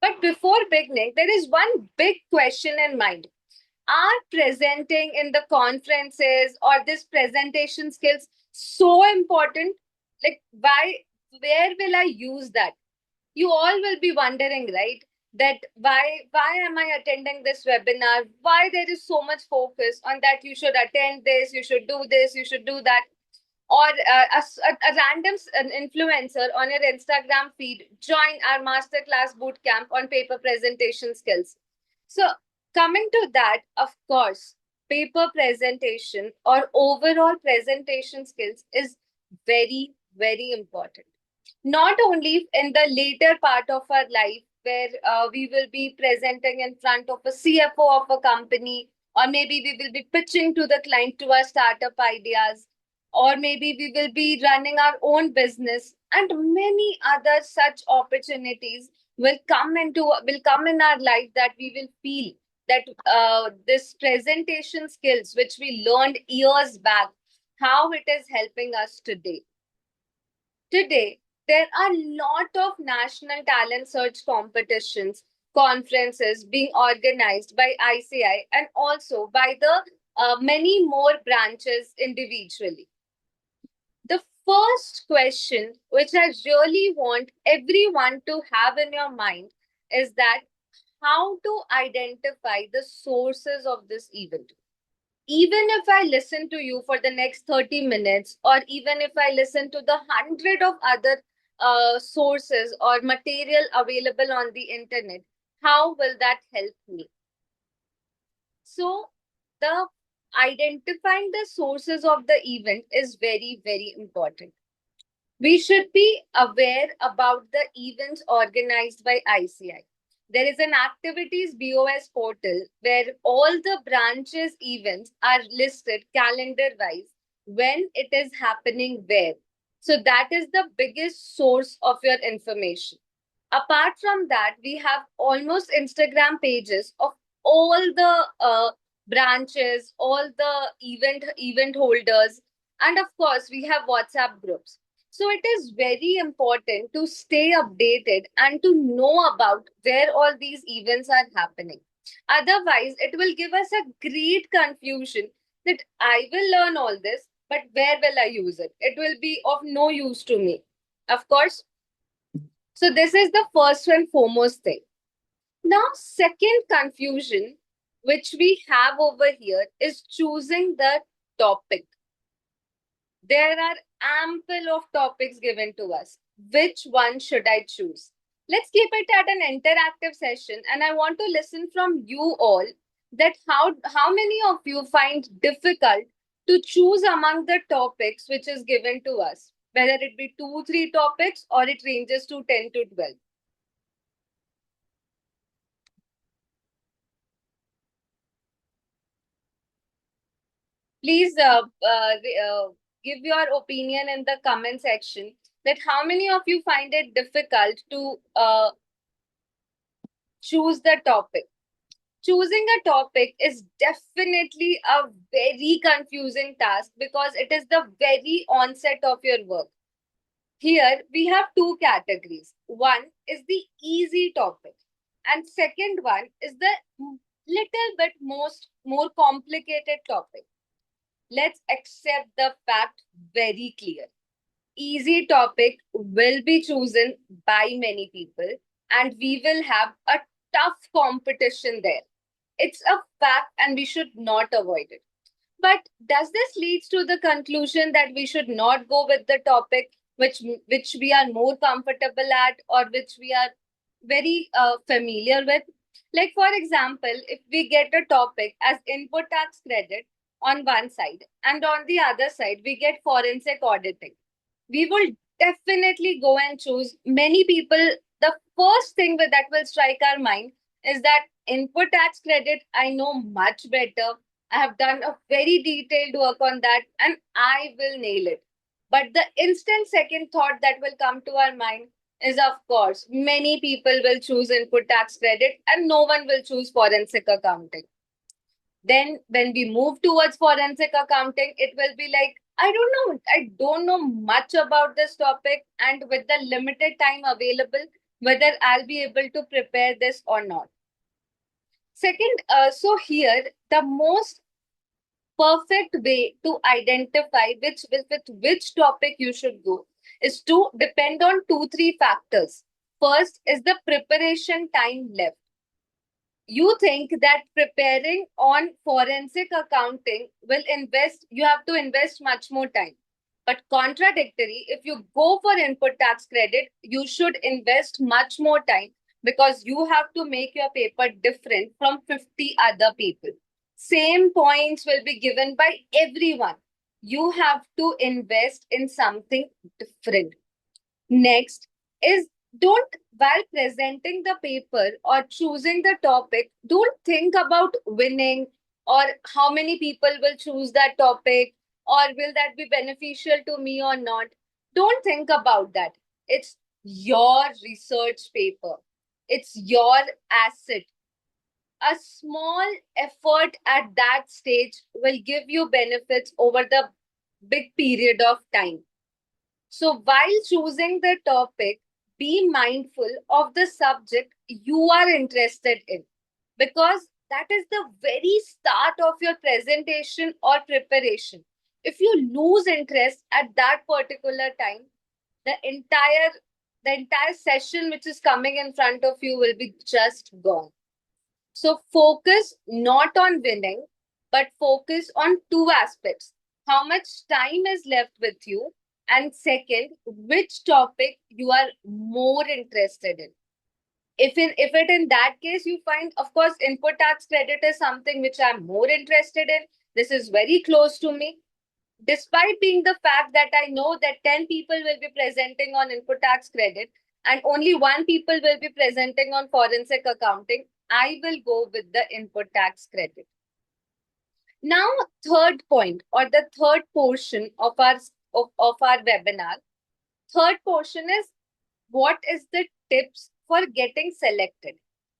But before beginning, there is one big question in mind. Are presenting in the conferences or this presentation skills so important? Like, where will I use that? You all will be wondering, right? That why am I attending this webinar? Why there is so much focus on that you should attend this, you should do this, you should do that? Or a random an influencer on your Instagram feed join our masterclass bootcamp on paper presentation skills. So coming to that, of course, paper presentation or overall presentation skills is very, very important. Not only in the later part of our life where we will be presenting in front of a CFO of a company, or maybe we will be pitching to the client to our startup ideas, or maybe we will be running our own business, and many other such opportunities will come in our life that we will feel that this presentation skills which we learned years back, how it is helping us today. Today, there are a lot of national talent search competitions, conferences being organized by ICI and also by the many more branches individually. The first question, which I really want everyone to have in your mind, is that how to identify the sources of this event. Even if I listen to you for the next 30 minutes, or even if I listen to the hundred of other sources or material available on the internet, how will that help me? So, the identifying the sources of the event is very, very important. We should be aware about the events organized by ICI. There is an activities BOS portal where all the branches events are listed calendar wise when it is happening where. So that is the biggest source of your information. Apart from that, we have almost Instagram pages of all the branches, all the event holders, and of course we have WhatsApp groups. So it is very important to stay updated and to know about where all these events are happening. Otherwise, it will give us a great confusion that I will learn all this, but where will I use it? It will be of no use to me. Of course. So this is the first and foremost thing. Now, second confusion which we have over here is choosing the topic. There are ample of topics given to us. Which one should I choose? Let's keep it at an interactive session, and I want to listen from you all that how many of you find difficult to choose among the topics which is given to us, whether it be 2, 3 topics or it ranges to 10 to 12. Please give your opinion in the comment section that how many of you find it difficult to choose the topic. Choosing a topic is definitely a very confusing task because it is the very onset of your work. Here we have two categories. One is the easy topic, and second one is the little bit more complicated topic. Let's accept the fact very clear. Easy topic will be chosen by many people, and we will have a tough competition there. It's a fact and we should not avoid it. But does this lead to the conclusion that we should not go with the topic which we are more comfortable at or which we are very familiar with? Like for example, if we get a topic as input tax credit on one side and on the other side we get forensic auditing, we will definitely go and choose. Many people, the first thing that will strike our mind is that input tax credit, I know much better. I have done a very detailed work on that and I will nail it. But the instant second thought that will come to our mind is, of course, many people will choose input tax credit and no one will choose forensic accounting. Then when we move towards forensic accounting, it will be like, I don't know much about this topic, and with the limited time available, whether I'll be able to prepare this or not. Second, so here the most perfect way to identify which topic you should go is to depend on two, three factors. First is the preparation time left. You think that preparing on forensic accounting you have to invest much more time. But contradictory, if you go for input tax credit, you should invest much more time because you have to make your paper different from 50 other people. Same points will be given by everyone. You have to invest in something different. Next is, don't, while presenting the paper or choosing the topic, don't think about winning or how many people will choose that topic or will that be beneficial to me or not. Don't think about that. It's your research paper, it's your asset. A small effort at that stage will give you benefits over the big period of time. So, while choosing the topic, be mindful of the subject you are interested in because that is the very start of your presentation or preparation. If you lose interest at that particular time, the entire the entire session which is coming in front of you will be just gone. So focus not on winning, but focus on two aspects. How much time is left with you? And second, which topic you are more interested in. If it in that case you find, of course, input tax credit is something which I'm more interested in. This is very close to me. Despite being the fact that I know that 10 people will be presenting on input tax credit and only one people will be presenting on forensic accounting, I will go with the input tax credit. Now, third point or the third portion of our webinar, third portion is what is the tips for getting selected.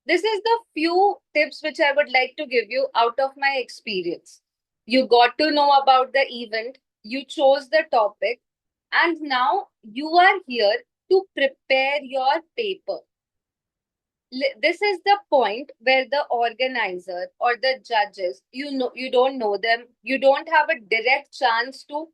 This is the few tips which I would like to give you out of my experience. You got to know about the event, you chose the topic, and now you are here to prepare your paper. This is the point where the organizer or the judges, you don't know them, you don't have a direct chance to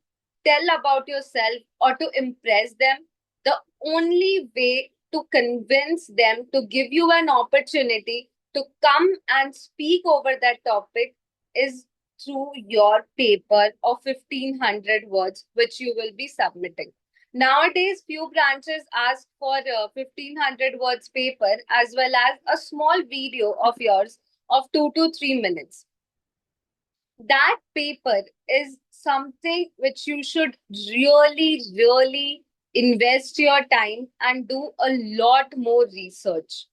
tell about yourself or to impress them. The only way to convince them to give you an opportunity to come and speak over that topic is through your paper of 1500 words which you will be submitting. Nowadays, few branches ask for 1500 words paper as well as a small video of yours of 2 to 3 minutes. That paper is something which you should really invest your time and do a lot more research.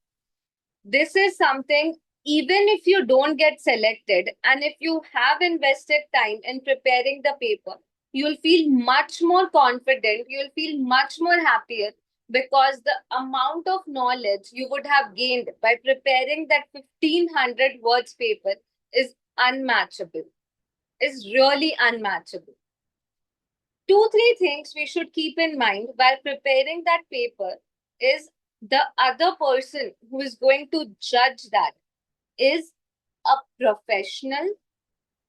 This is something, even if you don't get selected and if you have invested time in preparing the paper, you'll feel much more confident, you'll feel much more happier because the amount of knowledge you would have gained by preparing that 1500 words paper is unmatchable, is really unmatchable. Two, three things we should keep in mind while preparing that paper is the other person who is going to judge that is a professional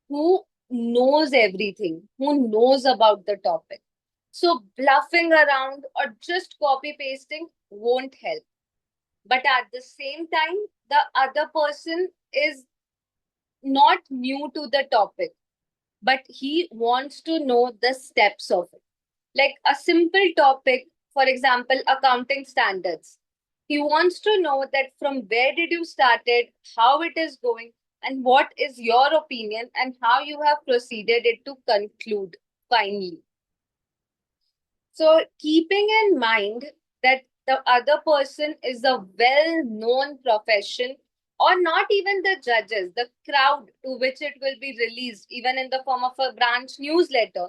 who knows everything, who knows about the topic. So bluffing around or just copy pasting won't help. But at the same time, the other person is not new to the topic, but he wants to know the steps of it. Like a simple topic, for example, accounting standards. He wants to know that from where did you started, how it is going, and what is your opinion and how you have proceeded it to conclude finally. So keeping in mind that the other person is a well-known profession or not even the judges, the crowd to which it will be released, even in the form of a branch newsletter,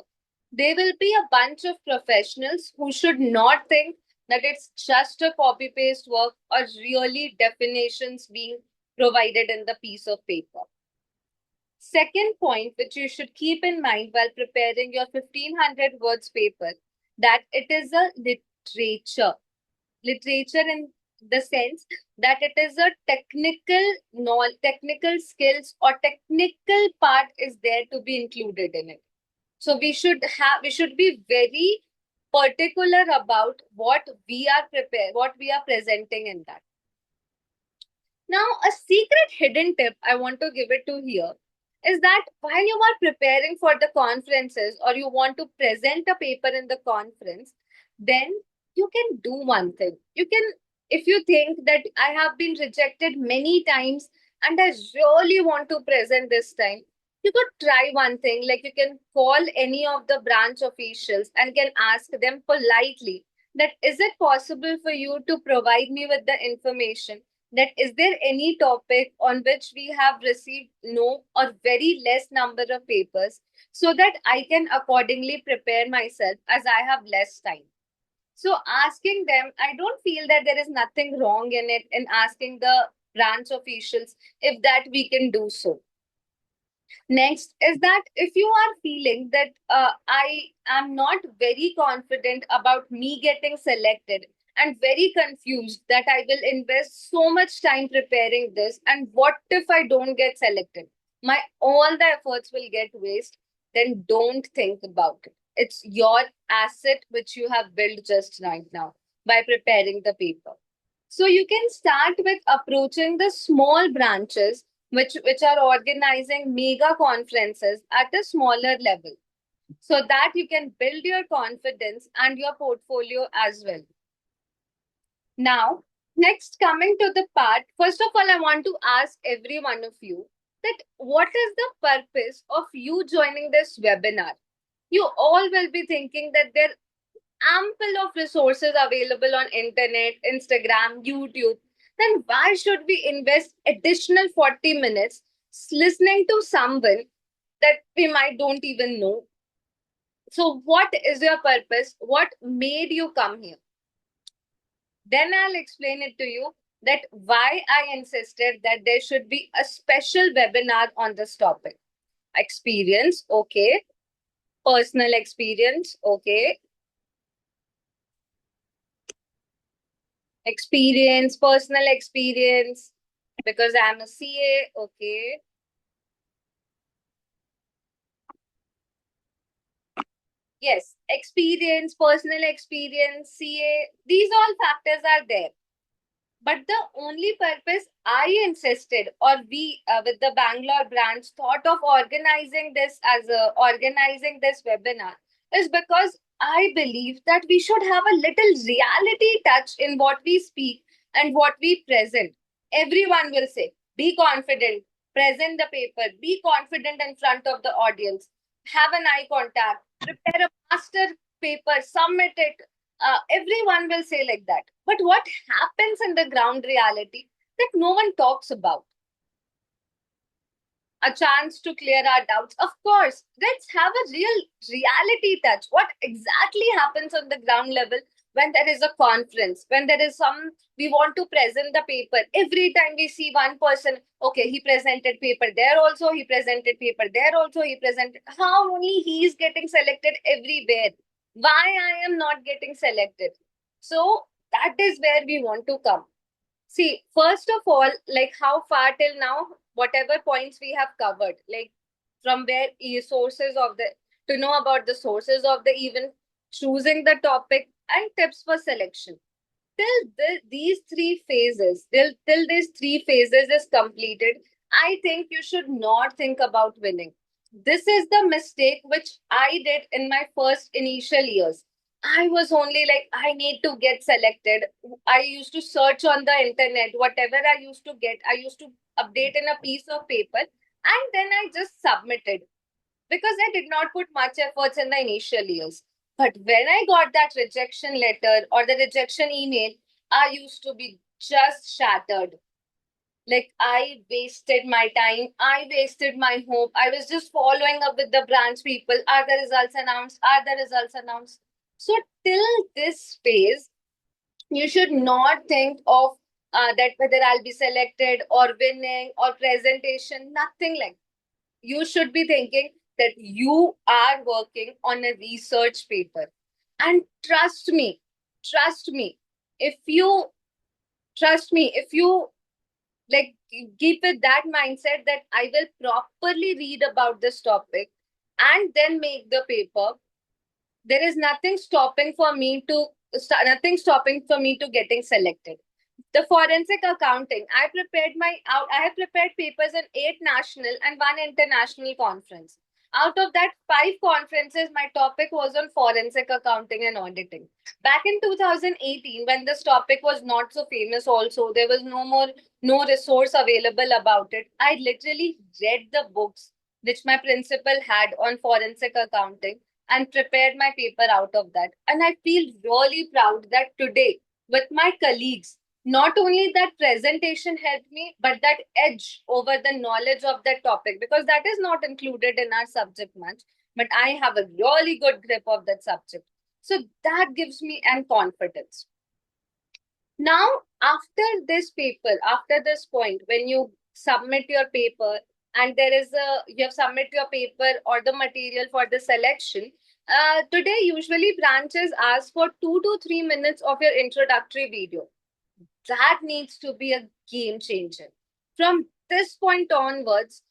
there will be a bunch of professionals who should not think that it's just a copy paste work or really definitions being provided in the piece of paper. Second point, which you should keep in mind while preparing your 1500 words paper, that it is a literature. Literature in the sense that it is a technical skills or technical part is there to be included in it. So we should be very particular about what we are presenting in that. Now, a secret hidden tip I want to give it to here is that while you are preparing for the conferences or you want to present a paper in the conference, then you can do one thing. You can, if you think that I have been rejected many times and I really want to present this time, you could try one thing. Like you can call any of the branch officials and can ask them politely that is it possible for you to provide me with the information that is there any topic on which we have received no or very less number of papers so that I can accordingly prepare myself as I have less time. So asking them, I don't feel that there is nothing wrong in it in asking the branch officials if that we can do so. Next is that if you are feeling that I am not very confident about me getting selected and very confused that I will invest so much time preparing this and what if I don't get selected? My all the efforts will get waste. Then don't think about it. It's your asset which you have built just right now by preparing the paper. So you can start with approaching the small branches which are organizing mega conferences at a smaller level so that you can build your confidence and your portfolio as well. Now, next coming to the part, first of all, I want to ask every one of you that what is the purpose of you joining this webinar? You all will be thinking that there ample of resources available on internet, Instagram, YouTube, then why should we invest additional 40 minutes listening to someone that we might don't even know? So what is your purpose? What made you come here? Then I'll explain it to you that why I insisted that there should be a special webinar on this topic. Experience, okay. Personal experience, okay. Experience, personal experience, because I'm a CA, okay. Yes, experience, personal experience, CA, these all factors are there. But the only purpose I insisted, or we with the Bangalore branch thought of organizing this webinar is because I believe that we should have a little reality touch in what we speak and what we present. Everyone will say, be confident, present the paper, be confident in front of the audience, have an eye contact, prepare a master paper, submit it. Everyone will say like that. But what happens in the ground reality that no one talks about? A chance to clear our doubts. Of course, let's have a real reality touch. What exactly happens on the ground level when there is a conference, when there is we want to present the paper. Every time we see one person, okay, he presented paper there also, he presented paper there also, he presented. How only he is getting selected everywhere? Why I am not getting selected? So that is where we want to come. See, first of all, like how far till now, whatever points we have covered, like from where sources of the, to know about the sources of the event, choosing the topic, and tips for selection. Till these three phases is completed, I think you should not think about winning. This is the mistake which I did in my first initial years. I was only like, I need to get selected. I used to search on the internet, whatever I used to get, I used to update in a piece of paper, and then I just submitted because I did not put much efforts in the initial years. But when I got that rejection letter or the rejection email, I used to be just shattered. Like I wasted my time, I wasted my hope. I was just following up with the branch people. Are the results announced? Are the results announced? So till this phase, you should not think of that whether I'll be selected or winning or presentation, nothing like. You should be thinking that you are working on a research paper. And trust me, if you Trust me, if you like keep with that mindset that I will properly read about this topic and then make the paper, there is nothing stopping for me to getting selected. The forensic accounting, I have prepared papers in 8 national and 1 international conference. Out of that, 5 conferences, my topic was on forensic accounting and auditing. Back in 2018, when this topic was not so famous, also there was no resource available about it. I literally read the books which my principal had on forensic accounting and prepared my paper out of that. And I feel really proud that today, with my colleagues, not only that presentation helped me, but that edge over the knowledge of that topic, because that is not included in our subject much, but I have a really good grip of that subject. So that gives me an confidence. Now, after this paper, after this point, when you submit your paper and you have submit your paper or the material for the selection, today usually branches ask for 2 to 3 minutes of your introductory video. That needs to be a game changer. From this point onwards,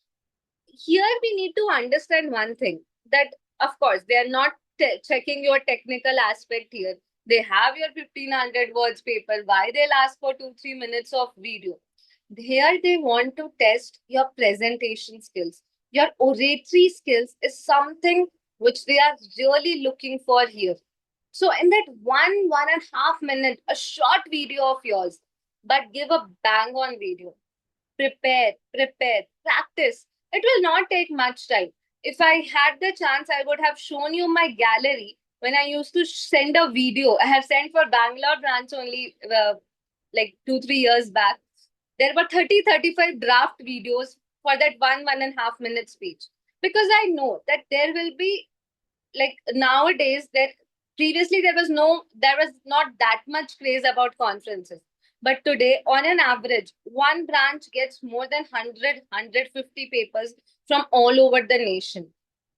here we need to understand one thing, that of course they are not checking your technical aspect here. They have your 1500 words paper. Why they'll ask for 2 3 minutes of video? Here they want to test your presentation skills. Your oratory skills is something which they are really looking for here. So in that 1.5 minute, a short video of yours, but give a bang on video. Prepare, practice. It will not take much time. If I had the chance, I would have shown you my gallery when I used to send a video. I have sent for Bangalore branch only like 2 3 years back. There were 35 draft videos for that 1.5 minute speech, because I know that there will be, like, nowadays, there was not that much craze about conferences, but today on an average one branch gets more than 100 papers from all over the nation,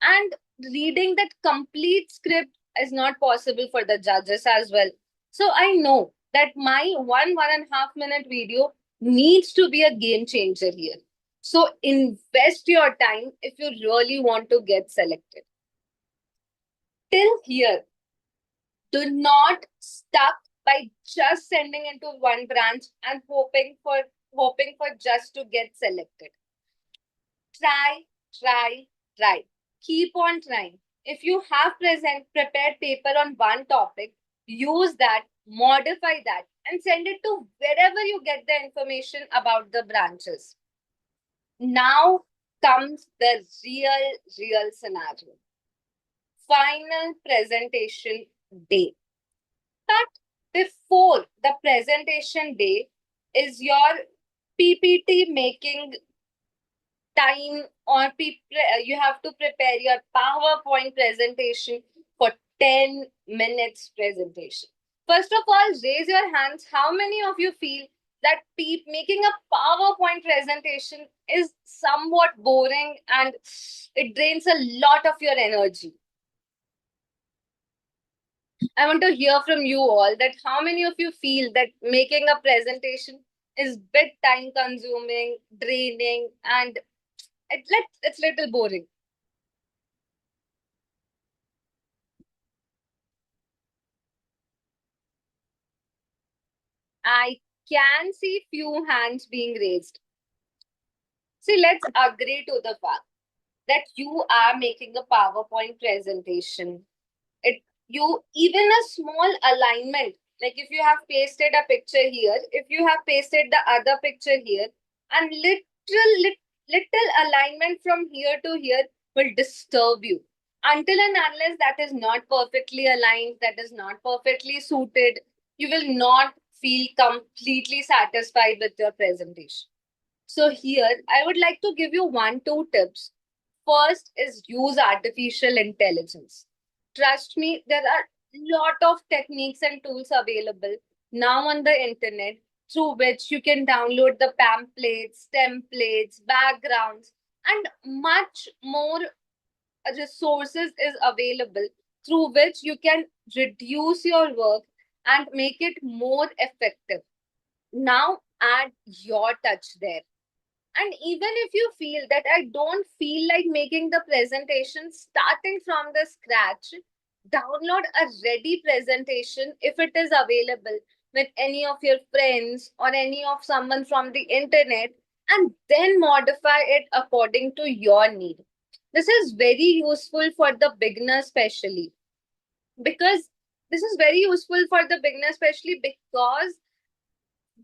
and reading that complete script is not possible for the judges as well. So I know that my 1.5 minute video needs to be a game changer here. So invest your time if you really want to get selected. Till here, do not stuck by just sending into one branch and hoping for just to get selected. Try, try, try. Keep on trying. If you have prepared paper on one topic, use that, modify that, and send it to wherever you get the information about the branches. Now comes the real scenario. Final presentation day. But before the presentation day is your PPT making time, or you have to prepare your PowerPoint presentation for 10 minutes presentation. First of all, raise your hands. How many of you feel that making a PowerPoint presentation is somewhat boring and it drains a lot of your energy? I want to hear from you all that how many of you feel that making a presentation is bit time consuming, draining, and it's little boring. I can see few hands being raised. See, let's agree to the fact that you are making a PowerPoint presentation. You even a small alignment, like if you have pasted a picture here, if you have pasted the other picture here, and little alignment from here to here will disturb you. Until and unless that is not perfectly aligned, that is not perfectly suited, you will not feel completely satisfied with your presentation. So here I would like to give you 1 2 tips. First is use artificial intelligence. Trust me, there are lot of techniques and tools available now on the internet, through which you can download the pamphlets, templates, backgrounds, and much more resources is available, through which you can reduce your work and make it more effective. Now add your touch there. And even if you feel that I don't feel like making the presentation starting from the scratch, download a ready presentation if it is available with any of your friends or any of someone from the internet, and then modify it according to your need. This is very useful for the beginner, especially because because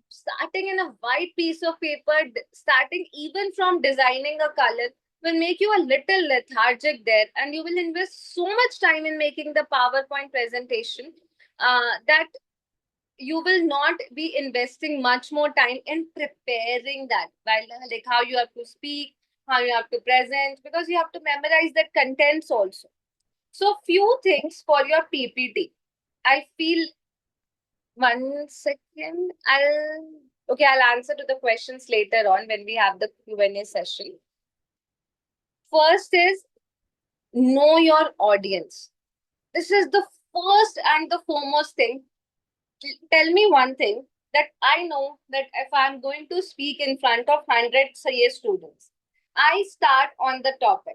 starting in a white piece of paper, starting even from designing a color, will make you a little lethargic there, and you will invest so much time in making the PowerPoint presentation that you will not be investing much more time in preparing that, while like how you have to speak, how you have to present, because you have to memorize that contents also. So few things for your PPT. I feel 1 second. I'll answer to the questions later on when we have the Q&A session. First is know your audience. This is the first and the foremost thing. Tell me one thing that I know, that if I'm going to speak in front of 100 CA students, I start on the topic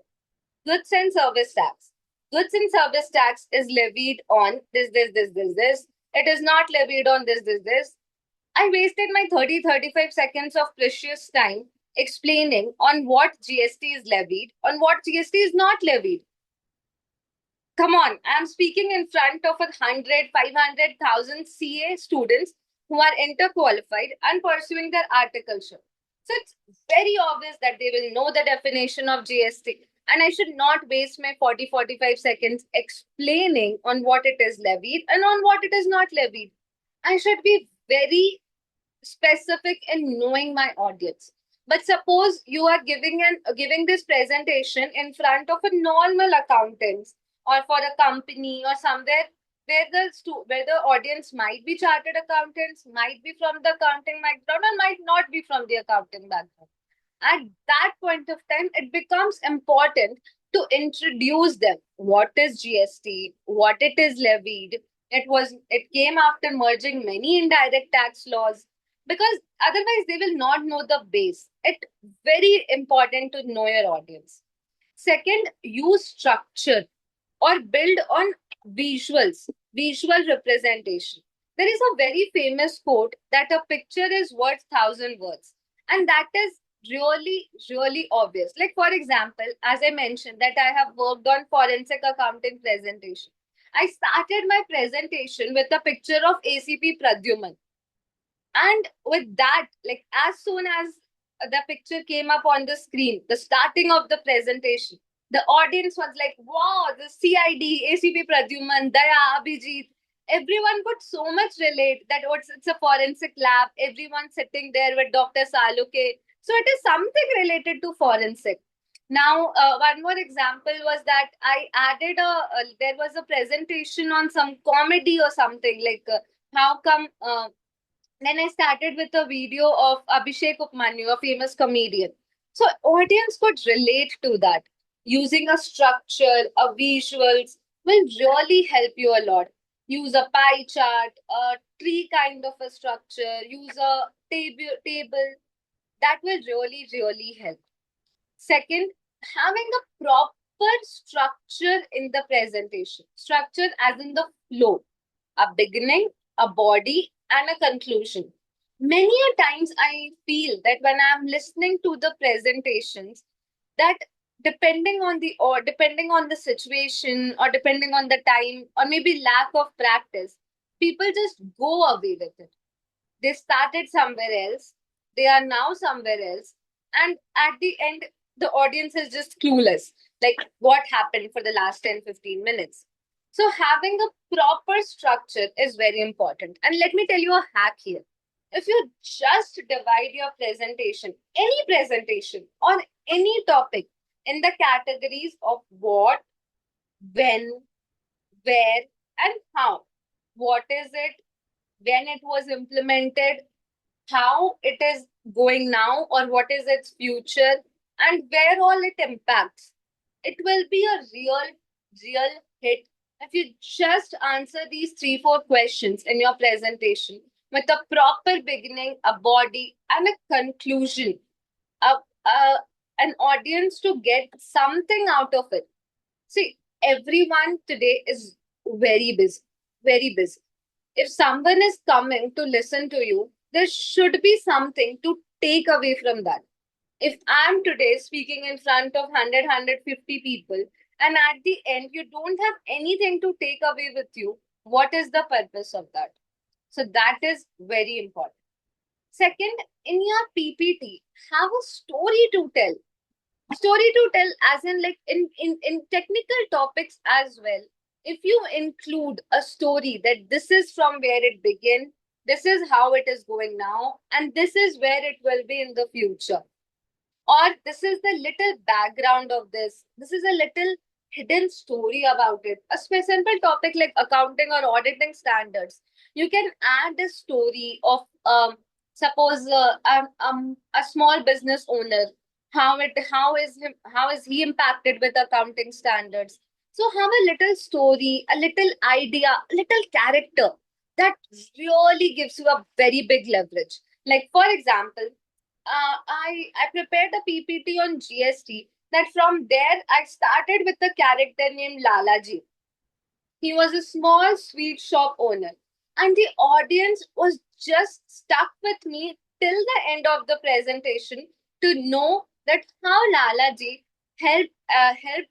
goods and service tax. Goods and service tax is levied on this. It is not levied on this. I wasted my 35 seconds of precious time explaining on what GST is levied, on what GST is not levied. Come on, I'm speaking in front of 100, 500,000 CA students who are interqualified and pursuing their articleship. So it's very obvious that they will know the definition of GST. And I should not waste my 45 seconds explaining on what it is levied and on what it is not levied. I should be very specific in knowing my audience. But suppose you are giving this presentation in front of a normal accountants, or for a company or somewhere where the audience might be chartered accountants, might be from the accounting background, or might not be from the accounting background. At that point of time, it becomes important to introduce them. What is GST? What it is levied? It came after merging many indirect tax laws, because otherwise they will not know the base. It's very important to know your audience. Second, use structure or build on visual representation. There is a very famous quote that a picture is worth 1,000 words, and that is really obvious. Like, for example, as I mentioned, that I have worked on forensic accounting presentation. I started my presentation with a picture of ACP Pradyuman. And with that, like as soon as the picture came up on the screen, the starting of the presentation, the audience was like, wow, the CID, ACP Pradyuman, Daya, Abhijit. Everyone could so much relate that it's a forensic lab. Everyone sitting there with Dr. Saluke. So it is something related to forensic. Now, one more example was that I added there was a presentation on some comedy or something like how come then I started with a video of Abhishek Upmanyu, a famous comedian. So audience could relate to that. Using a structure, a visuals will really help you a lot. Use a pie chart, a tree kind of a structure, use a table. That will really help. Second, having a proper structure in the presentation. Structure as in the flow, a beginning, a body, and a conclusion. Many a times I feel that when I'm listening to the presentations, that depending on the situation, or depending on the time, or maybe lack of practice, people just go away with it. They started somewhere else, they are now somewhere else, and at the end, the audience is just clueless. Like, what happened for the last 10-15 minutes? So, having a proper structure is very important. And let me tell you a hack here. If you just divide your presentation, any presentation on any topic, in the categories of what, when, where, and how. What is it? When it was implemented, how it is going now, or what is its future, and where all it impacts. It will be a real hit if you just answer these 3-4 questions in your presentation with a proper beginning, a body, and a conclusion. A, a, an audience to get something out of it. See, everyone today is very busy, very busy. If someone is coming to listen to you, there should be something to take away from that. If I'm today speaking in front of 100, people, and at the end you don't have anything to take away with you, what is the purpose of that? So that is very important. Second, in your PPT, have a story to tell. Story to tell, as in like in technical topics as well. If you include a story that this is from where it began, this is how it is going now, and this is where it will be in the future, or this is the little background of this is a little hidden story about it, a simple topic like accounting or auditing standards, you can add a story of suppose a small business owner, how is he impacted with accounting standards. So have a little story, a little idea, a little character that really gives you a very big leverage. Like for example, I prepared a PPT on GST. That from there I started with a character named Lalaji. He was a small sweet shop owner, and the audience was just stuck with me till the end of the presentation to know that how Lalaji helped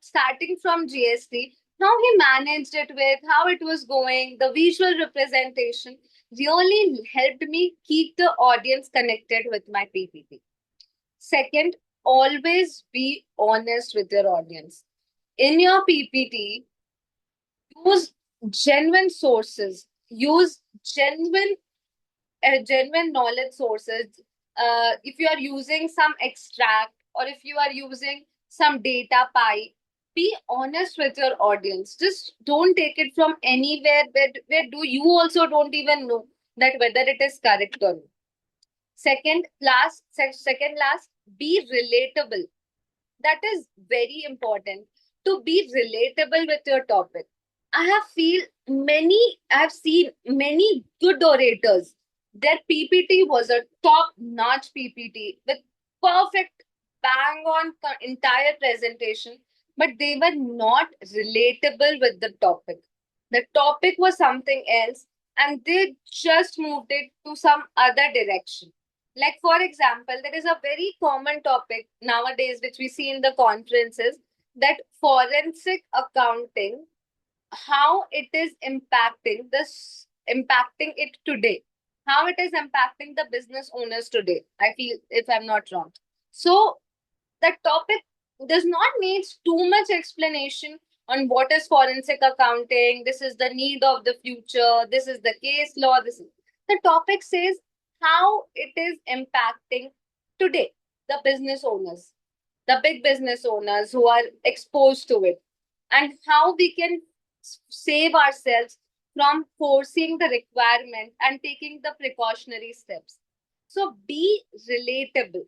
starting from GST, how he managed it with, how it was going, the visual representation really helped me keep the audience connected with my PPT. Second, always be honest with your audience. In your PPT, use genuine sources, use genuine knowledge sources. If you are using some extract or if you are using some data pie, be honest with your audience. Just don't take it from anywhere where do you also don't even know that whether it is correct or not. Second last, be relatable. That is very important, to be relatable with your topic. I have seen many good orators. Their PPT was a top notch PPT with perfect bang on entire presentation, but they were not relatable with the topic. The topic was something else, and they just moved it to some other direction. Like, for example, there is a very common topic nowadays which we see in the conferences, that forensic accounting, how it is impacting it today, how it is impacting the business owners today, I feel, if I'm not wrong. So the topic does not need too much explanation on what is forensic accounting, this is the need of the future, this is the case law, this is the topic says how it is impacting today the business owners, the big business owners who are exposed to it, and how we can save ourselves from forcing the requirement and taking the precautionary steps. So be relatable.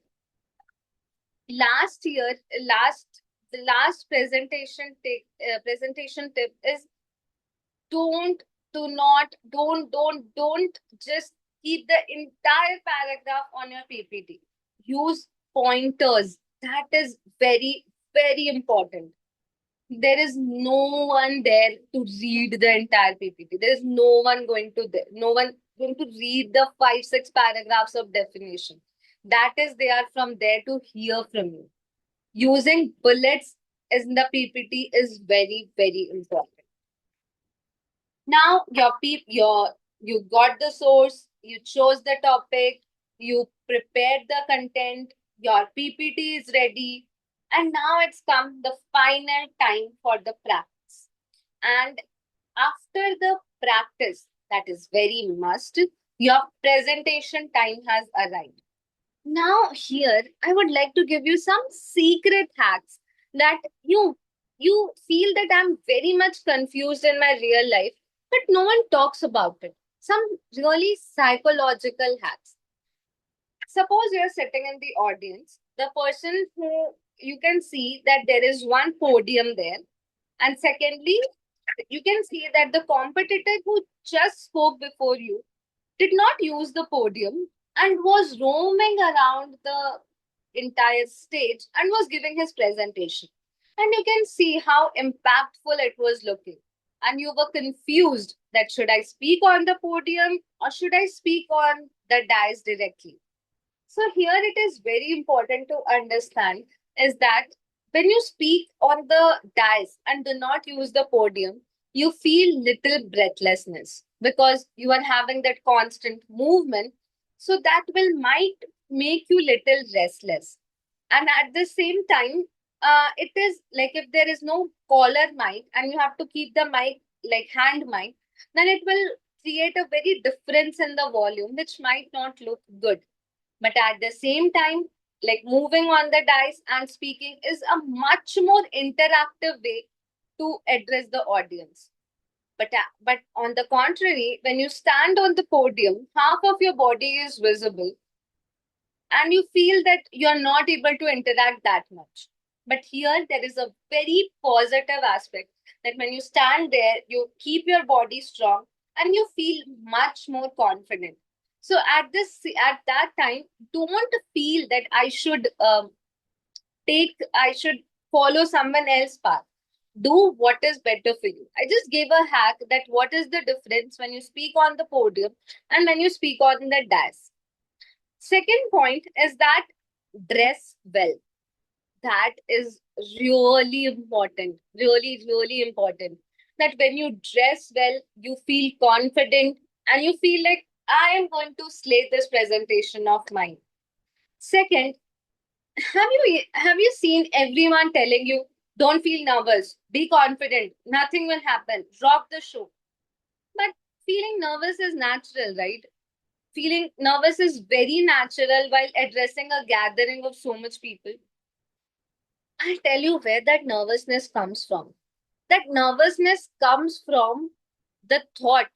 Last year, last the last presentation tip is, don't do not don't just keep the entire paragraph on your PPT. Use pointers. That is very important. There is no one there to read the entire PPT. There is no one going to read the 5-6 paragraphs of definition. That is, they are from there to hear from you. Using bullets in the PPT is very important. Now you got the source, you chose the topic, you prepared the content, your PPT is ready, and now it's come the final time for the practice. And after the practice, that is very must, your presentation time has arrived. Now, here I would like to give you some secret hacks that you feel that I'm very much confused in my real life, but no one talks about it. Some really psychological hacks. Suppose you're sitting in the audience, the person who you can see that there is one podium there, and secondly, you can see that the competitor who just spoke before you, did not use the podium and was roaming around the entire stage and was giving his presentation. And you can see how impactful it was looking. And you were confused that should I speak on the podium or should I speak on the dais directly? So here it is very important to understand is that when you speak on the dais and do not use the podium, you feel little breathlessness because you are having that constant movement. So that will might make you little restless. And at the same time, it is like if there is no collar mic and you have to keep the mic like hand mic, then it will create a very difference in the volume, which might not look good. But at the same time, like moving on the dice and speaking is a much more interactive way to address the audience. But on the contrary, when you stand on the podium, half of your body is visible and you feel that you're not able to interact that much. But here, there is a very positive aspect that when you stand there, you keep your body strong and you feel much more confident. So at that time, don't feel that I should follow someone else's path. Do what is better for you. I just gave a hack that what is the difference when you speak on the podium and when you speak on the dais. Second point is that dress well. That is really important. Really, really important. That when you dress well, you feel confident and you feel like I am going to slay this presentation of mine. Second, have you seen everyone telling you don't feel nervous, be confident, nothing will happen, rock the show. But feeling nervous is natural, right? Feeling nervous is very natural while addressing a gathering of so much people. I'll tell you where that nervousness comes from. That nervousness comes from the thought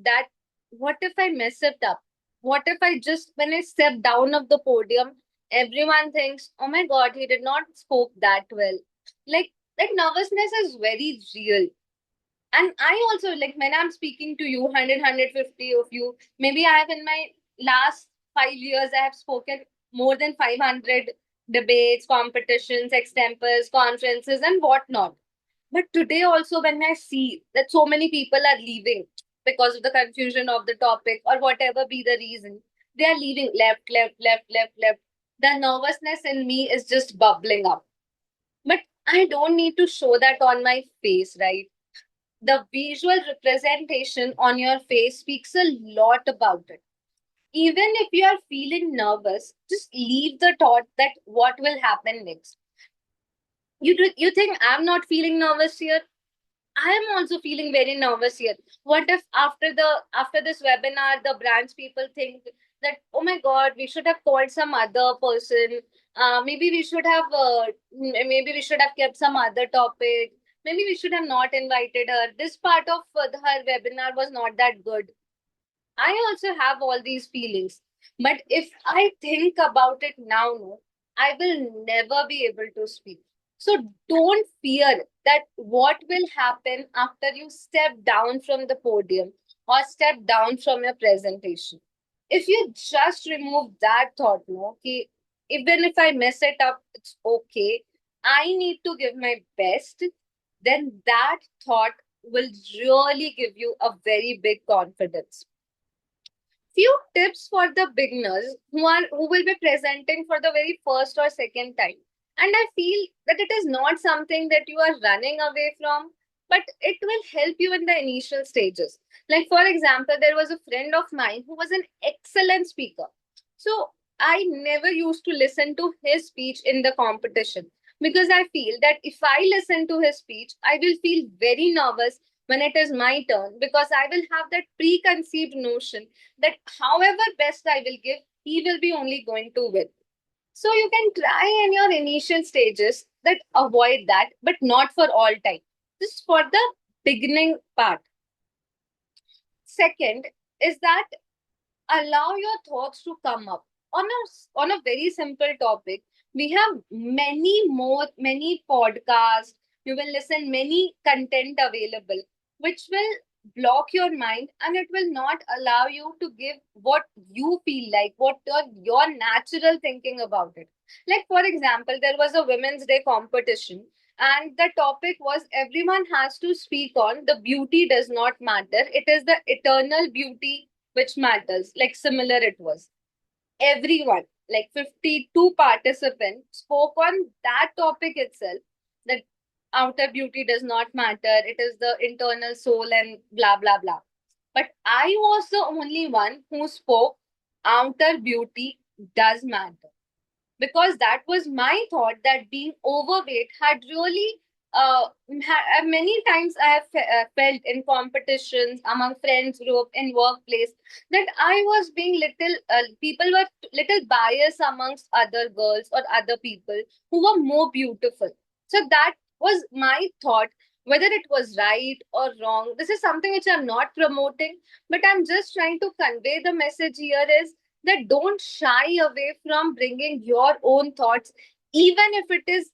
that what if I mess it up? What if I just, when I step down of the podium, everyone thinks, oh my God, he did not spoke that well. Like that nervousness is very real. And I also, like when I'm speaking to you, 100, of you, maybe I have in my last 5 years, I have spoken more than 500 debates, competitions, extempors, conferences, and whatnot. But today also, when I see that so many people are leaving because of the confusion of the topic or whatever be the reason, they are leaving left, left, left, left, left. The nervousness in me is just bubbling up. But I don't need to show that on my face, right? The visual representation on your face speaks a lot about it. Even if you are feeling nervous, just leave the thought that what will happen next. You think I'm not feeling nervous here? I am also feeling very nervous here. What if after this webinar, the branch people think that oh my God, we should have called some other person. Maybe we should have kept some other topic. Maybe we should have not invited her. This part of her webinar was not that good. I also have all these feelings. But if I think about it now, no, I will never be able to speak. So don't fear that what will happen after you step down from the podium or step down from your presentation. If you just remove that thought, no, okay, even if I mess it up, it's okay. I need to give my best, then that thought will really give you a very big confidence. Few tips for the beginners who will be presenting for the very first or second time. And I feel that it is not something that you are running away from, but it will help you in the initial stages. Like for example, there was a friend of mine who was an excellent speaker. So I never used to listen to his speech in the competition because I feel that if I listen to his speech, I will feel very nervous when it is my turn because I will have that preconceived notion that however best I will give, he will be only going to win. So you can try in your initial stages that avoid that, but not for all time. Just for the beginning part. Second is that allow your thoughts to come up on a very simple topic. We have many podcasts. You will listen many content available, which will block your mind, and it will not allow you to give what you feel like, what your natural thinking about it. Like, for example, there was a Women's Day competition, and the topic was everyone has to speak on the beauty does not matter. It is the eternal beauty which matters. Like, similar it was. Everyone, like 52 participants, spoke on that topic itself, that outer beauty does not matter, it is the internal soul and blah blah blah. But I was the only one who spoke outer beauty does matter, because that was my thought, that being overweight had really many times I have felt in competitions, among friends group, in workplace, that I was being little people were little biased amongst other girls or other people who were more beautiful. So that was my thought. Whether it was right or wrong, this is something which I'm not promoting, but I'm just trying to convey the message here is that don't shy away from bringing your own thoughts, even if it is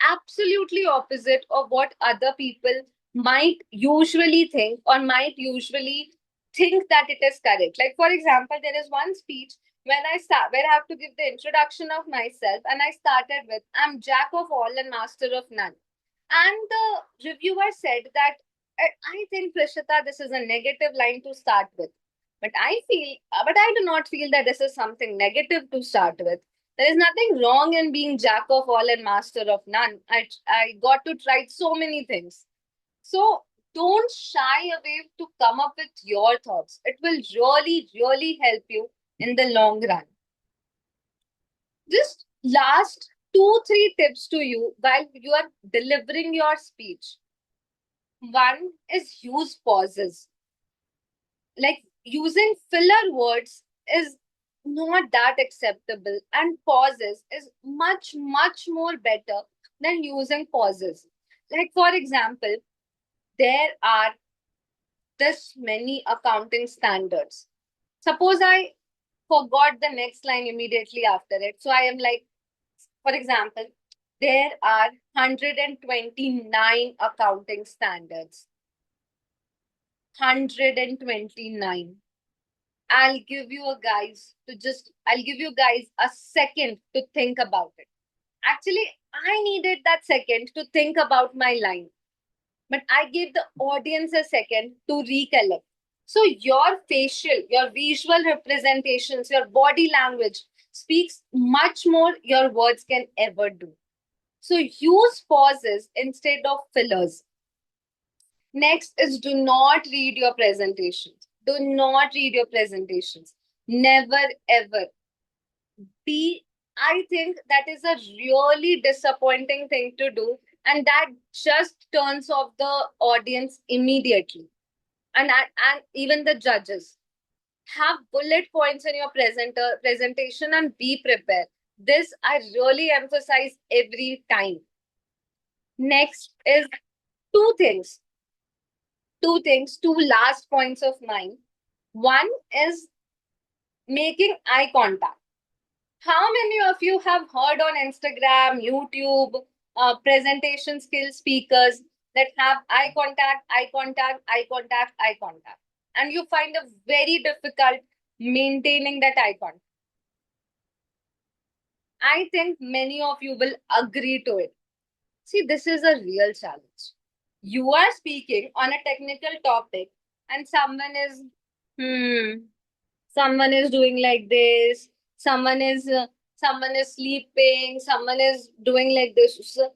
absolutely opposite of what other people might usually think, or might usually think that it is correct. Like, for example, there is one speech when I start where I have to give the introduction of myself, and I started with, I'm jack of all and master of none. And the reviewer said that I think, Prishita, this is a negative line to start with. But I do not feel that this is something negative to start with. There is nothing wrong in being jack of all and master of none. I got to try so many things. So don't shy away to come up with your thoughts. It will really, really help you in the long run. Just last two, three tips to you while you are delivering your speech. One is use pauses. Like, using filler words is not that acceptable, and pauses is much, much more better than using pauses. Like, for example, there are this many accounting standards. Suppose I forgot the next line immediately after it. So I am like, for example, there are 129 accounting standards. 129. I'll give you guys a second to think about it. Actually, I needed that second to think about my line, but I gave the audience a second to recollect. So your facial, your visual representations, your body language speaks much more your words can ever do. So use pauses instead of fillers. Next is, do not read your presentations. Do not read your presentations. Never ever. I think that is a really disappointing thing to do, and that just turns off the audience immediately. And even the judges. Have bullet points in your presentation and be prepared. This I really emphasize every time. Next is two things. Two last points of mine. One is making eye contact. How many of you have heard on Instagram, YouTube, presentation skill speakers that have eye contact, eye contact, eye contact, eye contact, and you find it very difficult maintaining that eye contact? I think many of you will agree to it. See, this is a real challenge. You are speaking on a technical topic, and someone is doing like this, someone is sleeping, someone is doing like this. So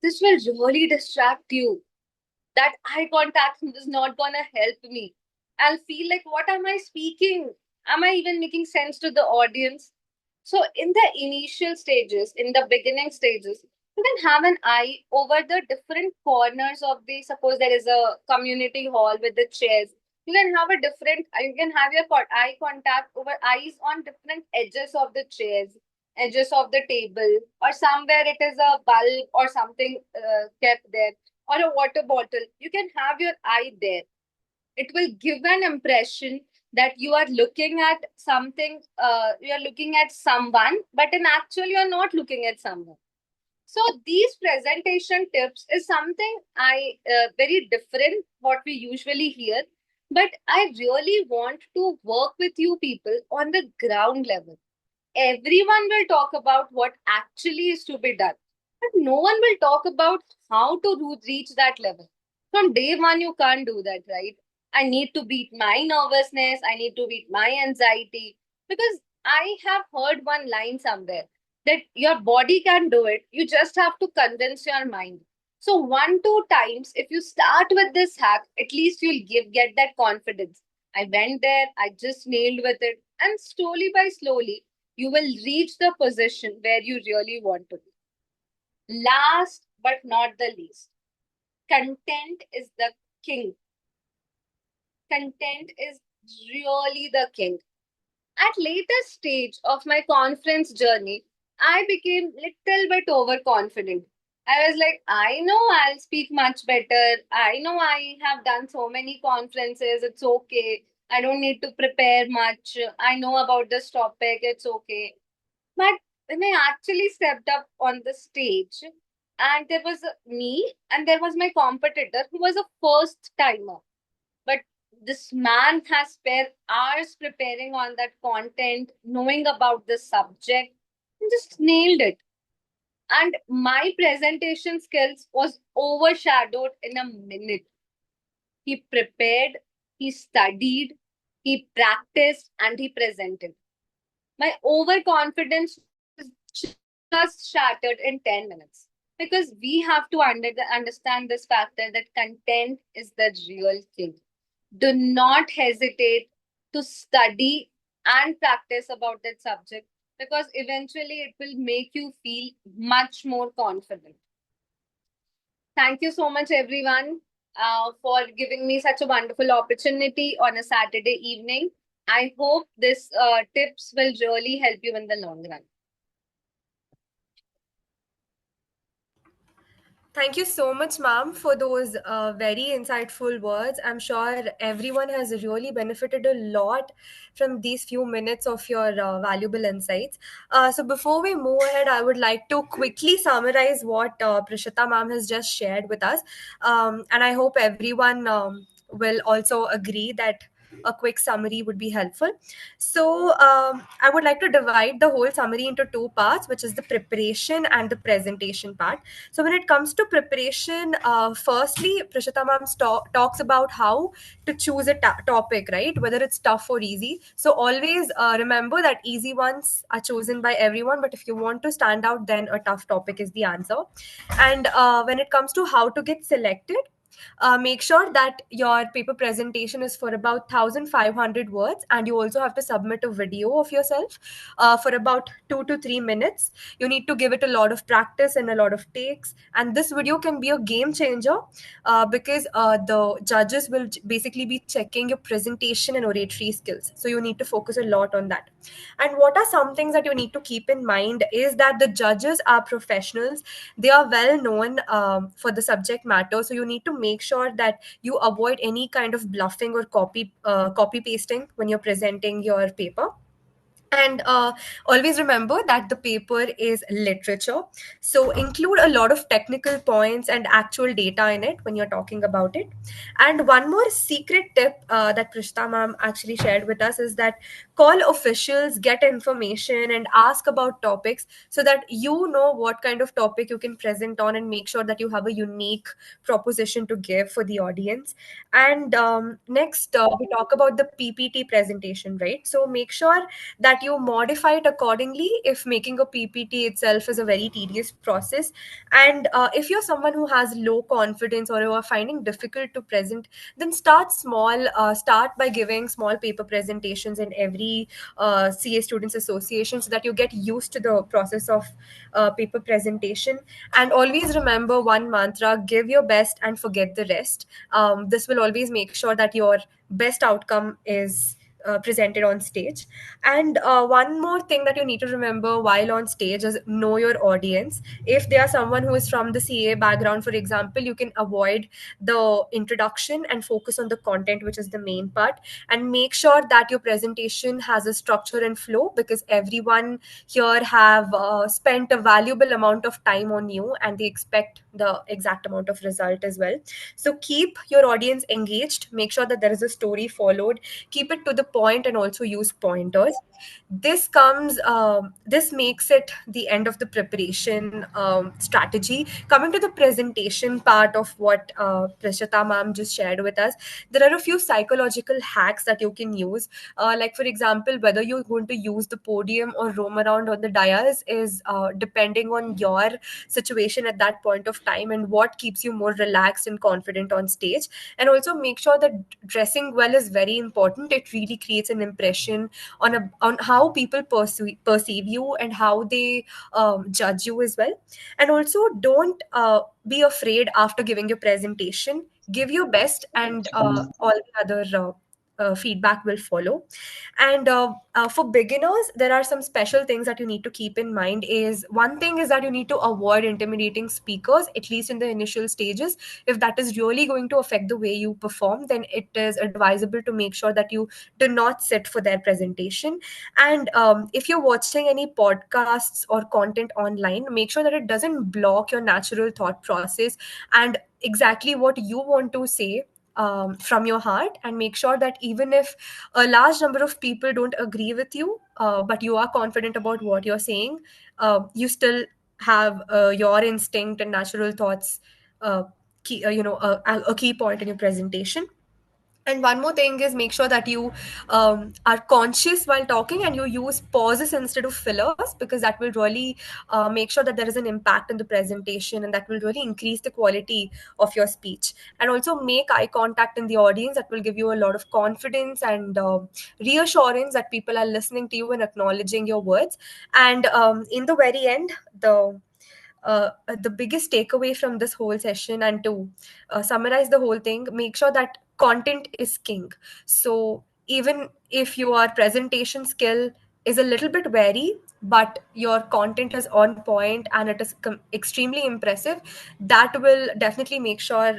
this will really distract you. That eye contact is not gonna help me. I'll feel like, what am I speaking? Am I even making sense to the audience? So in the initial stages, in the beginning stages, you can have an eye over the different corners of the, suppose there is a community hall with the chairs. You can have you can have your eye contact over eyes on different edges of the chairs, edges of the table, or somewhere it is a bulb or something kept there, or a water bottle. You can have your eye there. It will give an impression that you are looking at something, you are looking at someone, but in actual, you are not looking at someone. So these presentation tips is something I very different what we usually hear. But I really want to work with you people on the ground level. Everyone will talk about what actually is to be done, but no one will talk about how to reach that level. From day one, you can't do that, right? I need to beat my nervousness, I need to beat my anxiety, because I have heard one line somewhere that your body can do it, you just have to convince your mind. So, one, two times, if you start with this hack, at least you'll get that confidence. I went there, I just nailed with it, and slowly by slowly, you will reach the position where you really want to be. Last but not the least, content is the king. Content is really the king. At later stage of my conference journey, I became little bit overconfident. I was like, I know I'll speak much better. I know I have done so many conferences. It's okay. I don't need to prepare much. I know about this topic. It's okay. But when I actually stepped up on the stage, and there was me, and there was my competitor who was a first timer. But this man has spent hours preparing on that content, knowing about the subject, and just nailed it. And my presentation skills was overshadowed in a minute. He prepared, he studied, he practiced, and he presented. My overconfidence was just shattered in 10 minutes, because we have to understand this factor that content is the real thing. Do not hesitate to study and practice about that subject, because eventually it will make you feel much more confident. Thank you so much, everyone, for giving me such a wonderful opportunity on a Saturday evening. I hope this tips will really help you in the long run. Thank you so much, ma'am, for those very insightful words. I'm sure everyone has really benefited a lot from these few minutes of your valuable insights. So, before we move ahead, I would like to quickly summarize what Prishita ma'am has just shared with us. And I hope everyone will also agree that a quick summary would be helpful. So, I would like to divide the whole summary into two parts, which is the preparation and the presentation part. So when it comes to preparation, firstly, Prashita ma'am talks about how to choose a topic, right? Whether it's tough or easy. So always remember that easy ones are chosen by everyone, but if you want to stand out, then a tough topic is the answer. And when it comes to how to get selected, make sure that your paper presentation is for about 1500 words, and you also have to submit a video of yourself for about 2 to 3 minutes. You need to give it a lot of practice and a lot of takes, and this video can be a game changer because the judges will basically be checking your presentation and oratory skills, so you need to focus a lot on that. And what are some things that you need to keep in mind is that the judges are professionals. They are well known for the subject matter, so you need to make sure that you avoid any kind of bluffing or copy pasting when you're presenting your paper. And always remember that the paper is literature, so include a lot of technical points and actual data in it when you're talking about it. And one more secret tip that Prishta ma'am actually shared with us is that call officials, get information, and ask about topics so that you know what kind of topic you can present on, and make sure that you have a unique proposition to give for the audience. And next, we talk about the PPT presentation, right? So make sure that you modify it accordingly if making a PPT itself is a very tedious process. And if you're someone who has low confidence or you are finding difficult to present, then start small. Start by giving small paper presentations in every CA Students Association so that you get used to the process of paper presentation. And always remember one mantra: give your best and forget the rest. This will always make sure that your best outcome is presented on stage. And one more thing that you need to remember while on stage is know your audience. If they are someone who is from the CA background, for example, you can avoid the introduction and focus on the content, which is the main part, and make sure that your presentation has a structure and flow, because everyone here have spent a valuable amount of time on you and they expect the exact amount of result as well. So keep your audience engaged, make sure that there is a story followed, keep it to the point, and also use pointers. This makes it the end of the preparation strategy. Coming to the presentation part of what Prashita ma'am just shared with us, there are a few psychological hacks that you can use. Like for example, whether you're going to use the podium or roam around on the dais is depending on your situation at that point of time and what keeps you more relaxed and confident on stage. And also make sure that dressing well is very important. It really creates an impression on how people perceive you and how they judge you as well. And also don't be afraid after giving your presentation. Give your best, and all the other feedback will follow. And for beginners, there are some special things that you need to keep in mind. Is one thing is that you need to avoid intimidating speakers, at least in the initial stages. If that is really going to affect the way you perform, then it is advisable to make sure that you do not sit for their presentation. And if you're watching any podcasts or content online, make sure that it doesn't block your natural thought process and exactly what you want to say from your heart. And make sure that even if a large number of people don't agree with you, but you are confident about what you're saying, you still have your instinct and natural thoughts a key point in your presentation. And one more thing is make sure that you are conscious while talking and you use pauses instead of fillers, because that will really make sure that there is an impact in the presentation and that will really increase the quality of your speech. And also make eye contact in the audience. That will give you a lot of confidence and reassurance that people are listening to you and acknowledging your words. And in the very end, the biggest takeaway from this whole session, and to summarize the whole thing, make sure that content is king. So even if your presentation skill is a little bit vary, but your content is on point and it is extremely impressive, that will definitely make sure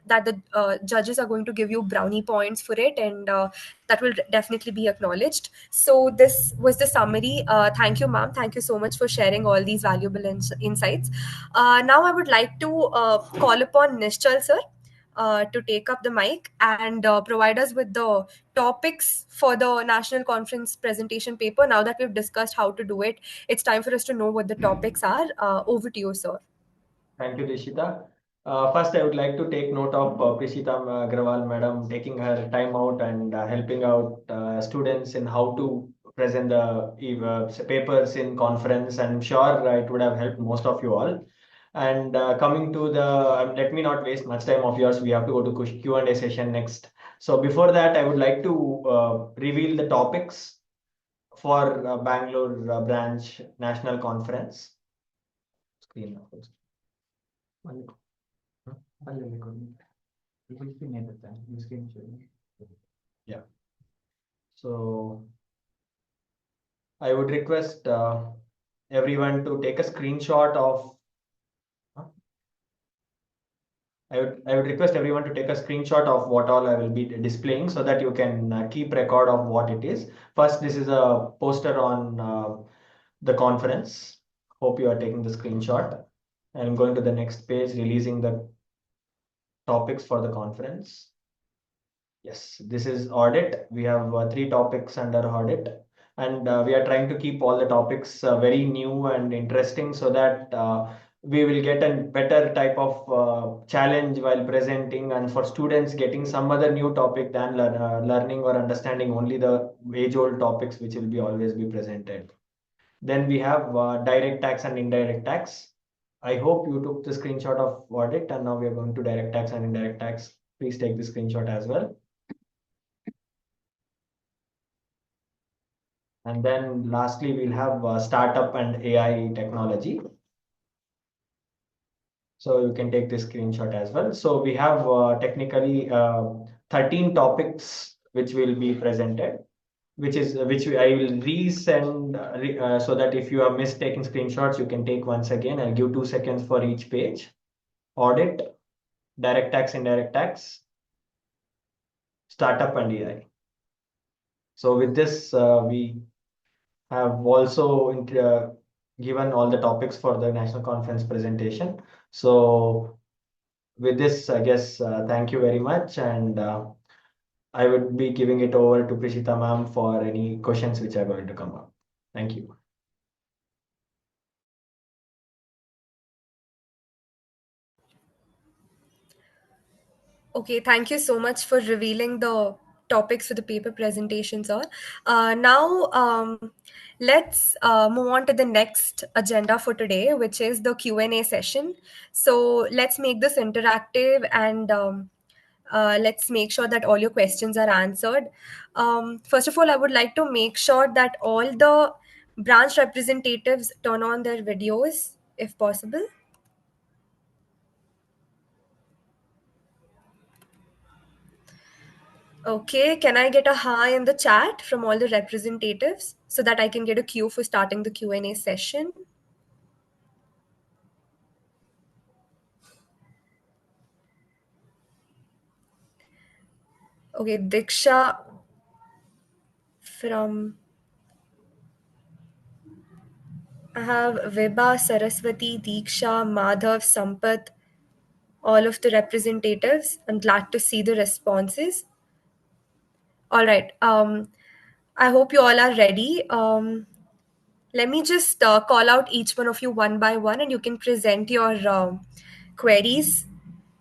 that the judges are going to give you brownie points for it, and that will definitely be acknowledged. So this was the summary. Thank you, ma'am. Thank you so much for sharing all these valuable insights. Now I would like to call upon Nishchal sir to take up the mic and provide us with the topics for the national conference presentation paper. Now that we've discussed how to do it, it's time for us to know what the topics are. Over to you, sir. Thank you, Dishita. First, I would like to take note of Prishita Agrawal madam taking her time out and helping out students in how to present the papers in conference. And I'm sure it would have helped most of you all. And coming to the, let me not waste much time of yours. We have to go to Q&A session next. So before that, I would like to reveal the topics for Bangalore branch national conference. Screen. Yeah. So I would request everyone to take a screenshot of. I would request everyone to take a screenshot of what all I will be displaying so that you can keep record of what it is. First, this is a poster on the conference. Hope you are taking the screenshot. I'm going to the next page, releasing the topics for the conference. Yes, this is audit. We have 3 topics under audit, and we are trying to keep all the topics very new and interesting so that we will get a better type of challenge while presenting, and for students getting some other new topic than learning or understanding only the age-old topics which will be always be presented. Then we have direct tax and indirect tax. I hope you took the screenshot of audit, and now we are going to direct tax and indirect tax. Please take the screenshot as well. And then lastly, we'll have startup and AI technology. So you can take this screenshot as well. So we have technically 13 topics which will be presented. which I will resend so that if you have missed taking screenshots, you can take once again. I'll give 2 seconds for each page. Audit, direct tax, indirect tax, startup and EI. So with this, we have also given all the topics for the national conference presentation. So with this, I guess, thank you very much. And I would be giving it over to Prishita ma'am for any questions which are going to come up. Thank you. Okay, thank you so much for revealing the topics for the paper presentation, sir. Now, let's move on to the next agenda for today, which is the Q&A session. So let's make this interactive and let's make sure that all your questions are answered. First of all, I would like to make sure that all the branch representatives turn on their videos if possible. Okay, can I get a hi in the chat from all the representatives so that I can get a cue for starting the Q&A session? Okay, Diksha from... I have Vibha, Saraswati, Diksha, Madhav, Sampath, all of the representatives. I'm glad to see the responses. All right. I hope you all are ready. Let me just call out each one of you one by one, and you can present your queries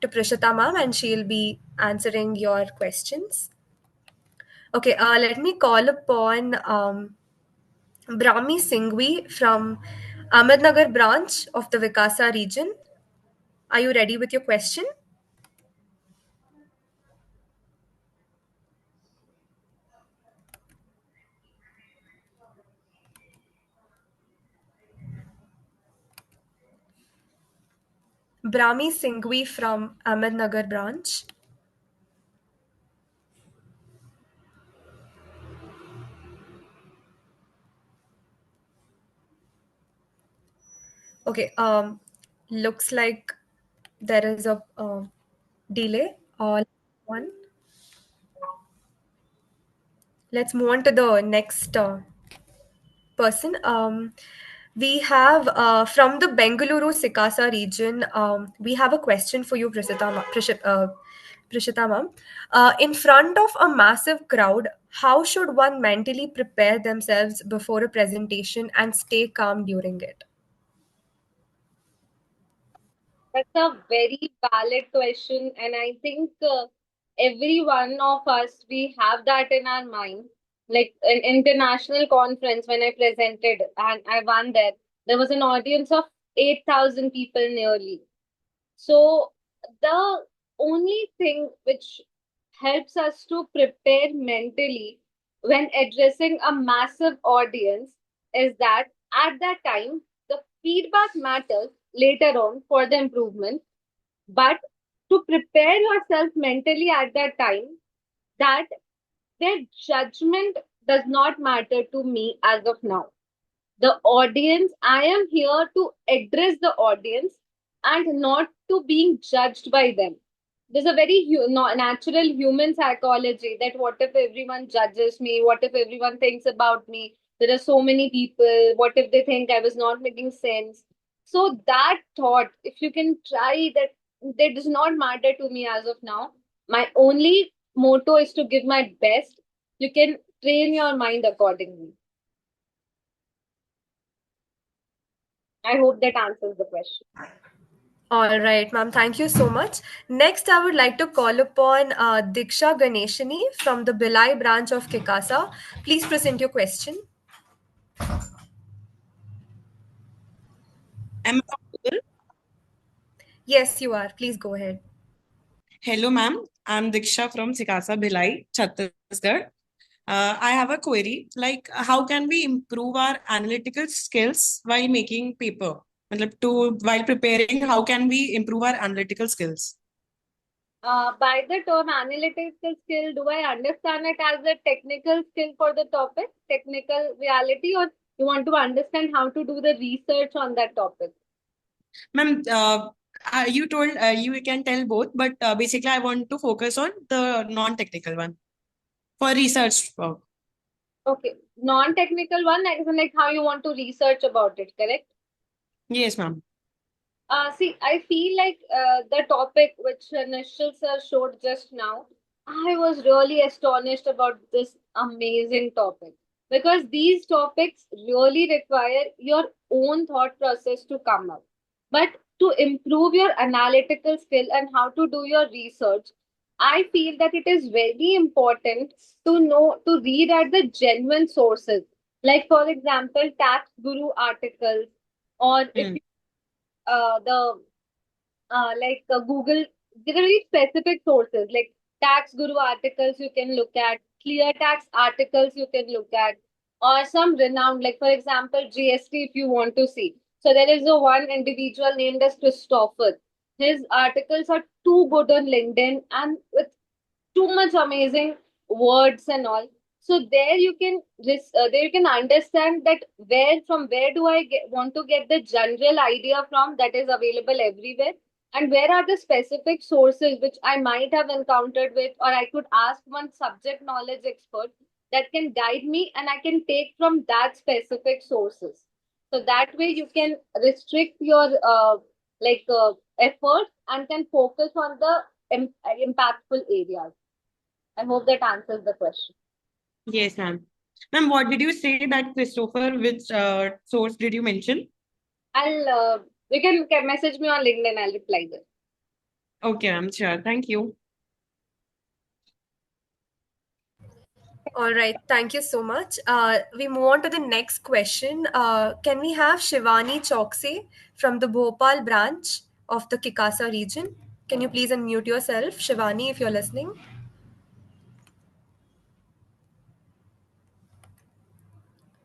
to Prishita ma'am, and she'll be answering your questions. Okay, let me call upon Brahmi Singhvi from Ahmednagar branch of the Vikasa region. Are you ready with your question? Brahmi Singhvi from Ahmednagar branch. Okay, looks like there is a delay. One. Let's move on to the next person. We have from the Bengaluru Sikasa region, we have a question for you, Prishita ma'am. In front of a massive crowd, how should one mentally prepare themselves before a presentation and stay calm during it? That's a very valid question, and I think every one of us we have that in our mind. Like an international conference when I presented and I won there was an audience of 8,000 people nearly. So the only thing which helps us to prepare mentally when addressing a massive audience is that at that time the feedback matters later on for the improvement, but to prepare yourself mentally at that time, that their judgment does not matter to me as of now. The audience, I am here to address the audience and not to being judged by them. There's a very natural human psychology that what if everyone judges me? What if everyone thinks about me? There are so many people. What if they think I was not making sense? So that thought, if you can try that, that does not matter to me as of now. My only motto is to give my best. You can train your mind accordingly. I hope that answers the question. All right, ma'am. Thank you so much. Next, I would like to call upon Diksha Ganeshini from the Bilai branch of Kikasa. Please present your question. Am I audible? Yes, you are. Please go ahead. Hello, ma'am. I'm Diksha from Sikasa Bhilai, Chhattisgarh. I have a query, like how can we improve our analytical skills while making paper? While preparing, how can we improve our analytical skills? By the term analytical skill, do I understand it as a technical skill for the topic, technical reality, or you want to understand how to do the research on that topic? Ma'am, you told you can tell both, but basically I want to focus on the non-technical one for research work. Okay, non-technical one, like how you want to research about it, correct? Yes, ma'am. See, I feel like the topic which Nishal sir showed just now, I was really astonished about this amazing topic because these topics really require your own thought process to come up. But to improve your analytical skill and how to do your research, I feel that it is very important to know to read at the genuine sources. Like, for example, Tax Guru articles, or if Hmm. the Google, there are very specific sources like Tax Guru articles you can look at, Clear Tax articles you can look at, or some renowned, like for example, GST if you want to see. So there is a one individual named as Christopher. His articles are too good on LinkedIn and with too much amazing words and all. So there you can understand that where do want to get the general idea from that is available everywhere, and where are the specific sources which I might have encountered with, or I could ask one subject knowledge expert that can guide me and I can take from that specific sources. So that way you can restrict your effort and can focus on the impactful areas. I hope that answers the question. Yes, ma'am. Ma'am, what did you say that Christopher, which source did you mention? I'll you can message me on LinkedIn. I'll reply there. Okay, ma'am, sure. Thank you. All right, thank you so much. We move on to the next question. Can we have Shivani Choksi from the Bhopal branch of the Kikasa region? Can you please unmute yourself, Shivani, if you're listening?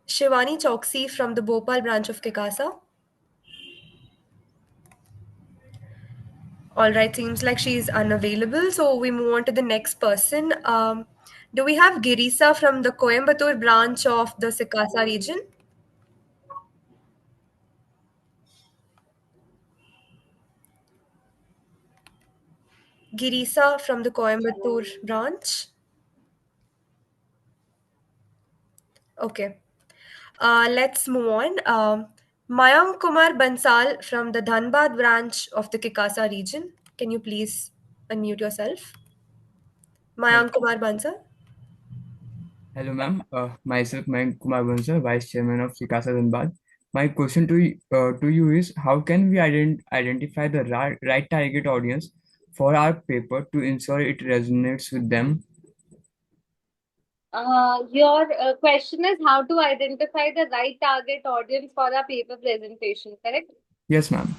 Shivani Choksi from the Bhopal branch of Kikasa. All right, seems like she's unavailable. So we move on to the next person. Do we have Girisa from the Coimbatore branch of the Sikasa region? Girisa from the Coimbatore branch. Okay. Let's move on. Mayank Kumar Bansal from the Dhanbad branch of the Kikasa region. Can you please unmute yourself? Mayank Kumar Bansal. Hello, ma'am. Myself, Mayank Kumar Bansal, Vice Chairman of Sikasa Dhanbad. My question to you is, how can we identify the right target audience for our paper to ensure it resonates with them? Your question is how to identify the right target audience for a paper presentation, correct? Yes, ma'am.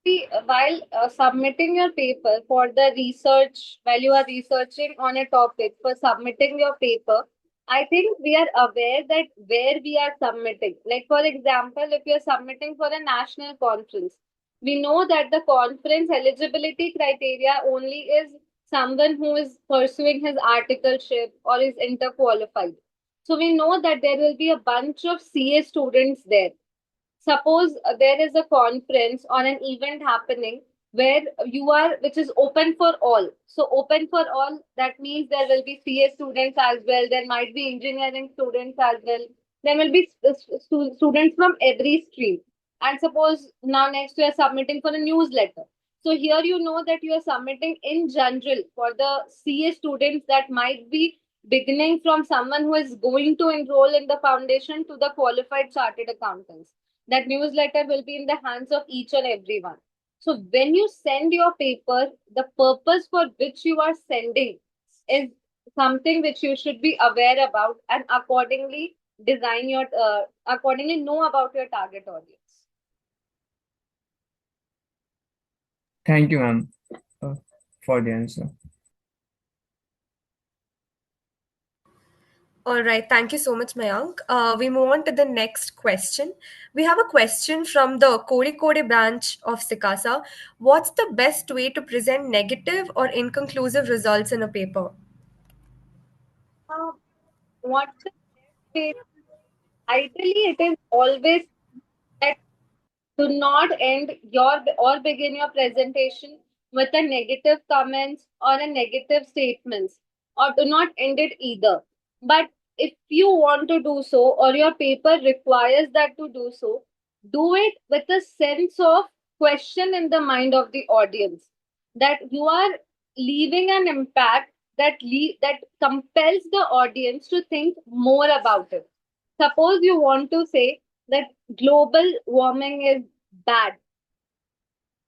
See, while submitting your paper for the research, while you are researching on a topic for submitting your paper, I think we are aware that where we are submitting. Like, for example, if you are submitting for a national conference, we know that the conference eligibility criteria only is someone who is pursuing his articleship or is interqualified. So we know that there will be a bunch of CA students there. Suppose there is a conference or an event happening where you are, which is open for all. So open for all, that means there will be CA students as well. There might be engineering students as well. There will be students from every stream. And suppose now next you are submitting for a newsletter. So here you know that you are submitting in general for the CA students that might be beginning from someone who is going to enroll in the foundation to the qualified chartered accountants. That newsletter will be in the hands of each and everyone. So when you send your paper, the purpose for which you are sending is something which you should be aware about and accordingly accordingly know about your target audience. Thank you, ma'am, uh, for the answer. All right, thank you so much, Mayank. We move on to the next question. We have a question from the Kozhikode branch of Sikasa. What's the best way to present negative or inconclusive results in a paper? What's the best way? Ideally, it is always that do not end your or begin your presentation with a negative comments or a negative statements, or do not end it either. But if you want to do so, or your paper requires that to do so, do it with a sense of question in the mind of the audience, that you are leaving an impact that compels the audience to think more about it. Suppose you want to say that global warming is bad.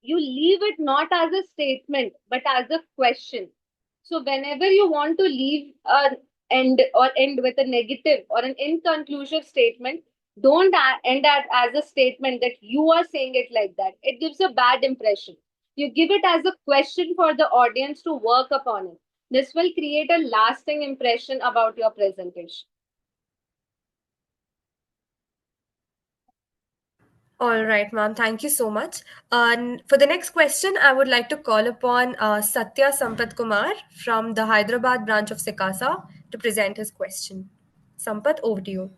You leave it not as a statement, but as a question. So whenever you want to leave an end with a negative or an inconclusive statement, don't end at as a statement that you are saying it like that. It gives a bad impression. You give it as a question for the audience to work upon it. This will create a lasting impression about your presentation. All right, ma'am. Thank you so much. For the next question, I would like to call upon Satya Sampath Kumar from the Hyderabad branch of Sikasa to present his question. Sampath, over to you.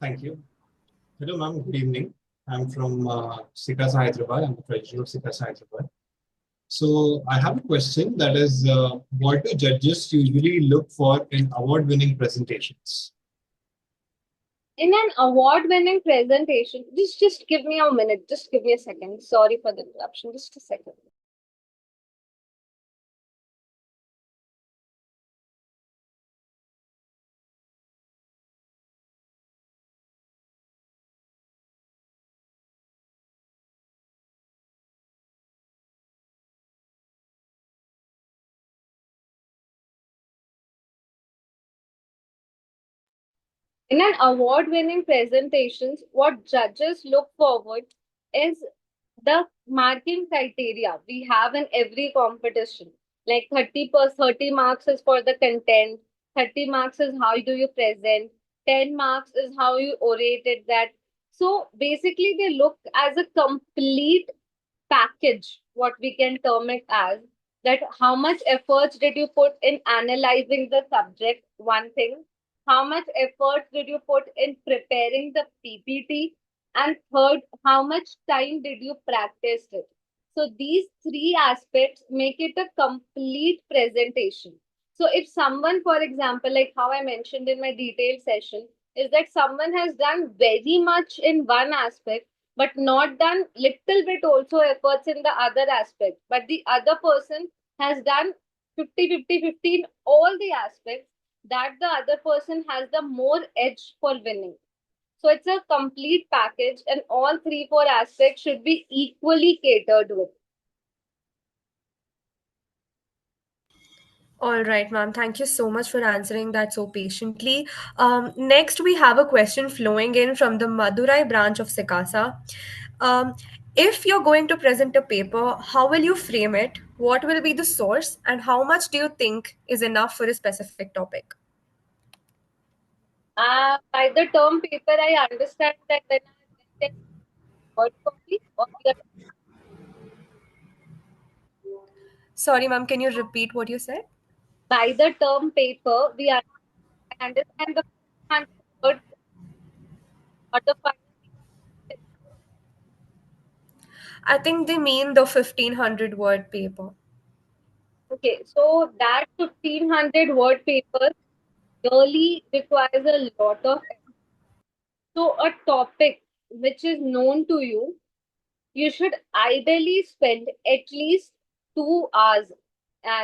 Thank you. Hello, ma'am. Good evening. I'm from Sikasa, Hyderabad. I'm the treasurer of Sikasa, Hyderabad. So I have a question that is, what do judges usually look for in award-winning presentations? In an award-winning presentation, just give me a minute. Just give me a second. Sorry for the interruption. Just a second. In an award-winning presentations, what judges look forward is the marking criteria we have in every competition. Like 30 marks is for the content, 30 marks is how do you present, 10 marks is how you orated that. So basically, they look as a complete package, what we can term it as, that how much efforts did you put in analyzing the subject, one thing, how much efforts did you put in preparing the PPT, and third, how much time did you practice it. So these three aspects make it a complete presentation. So if someone, for example, like how I mentioned in my detailed session, is that someone has done very much in one aspect but not done little bit also efforts in the other aspect, but the other person has done 50, 50, 15 all the aspects, that the other person has the more edge for winning. So it's a complete package, and all three, four aspects should be equally catered with. All right, ma'am. Thank you so much for answering that so patiently. Next, we have a question flowing in from the Madurai branch of Sikasa. Um, if you're going to present a paper, how will you frame it? What will be the source? And how much do you think is enough for a specific topic? By the term paper, I understand that when I word copy or the Sorry, ma'am, can you repeat what you said? by the term paper, I understand the 100 word or the final. I think they mean the 1500 word paper. Okay, so that 1500 word paper really requires a lot of effort. So a topic which is known to you, you should ideally spend at least 2 hours.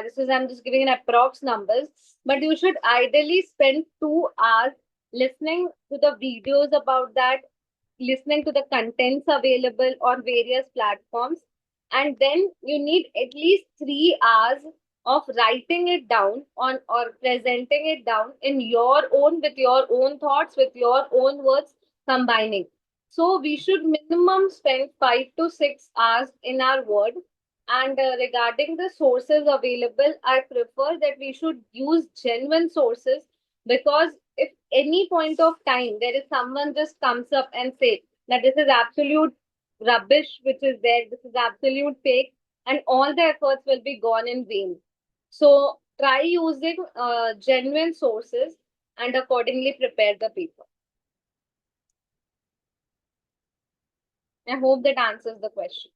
This is, I'm just giving an approx numbers, but you should ideally spend 2 hours listening to the videos about that, listening to the contents available on various platforms, and then you need at least 3 hours of writing it down on or presenting it down in your own, with your own thoughts, with your own words, combining. So we should minimum spend 5 to 6 hours in our word. And regarding the sources available, I prefer that we should use genuine sources Because if any point of time there is someone just comes up and say that this is absolute rubbish which is there, this is absolute fake, and all the efforts will be gone in vain. So try using genuine sources and accordingly prepare the paper. I hope that answers the question.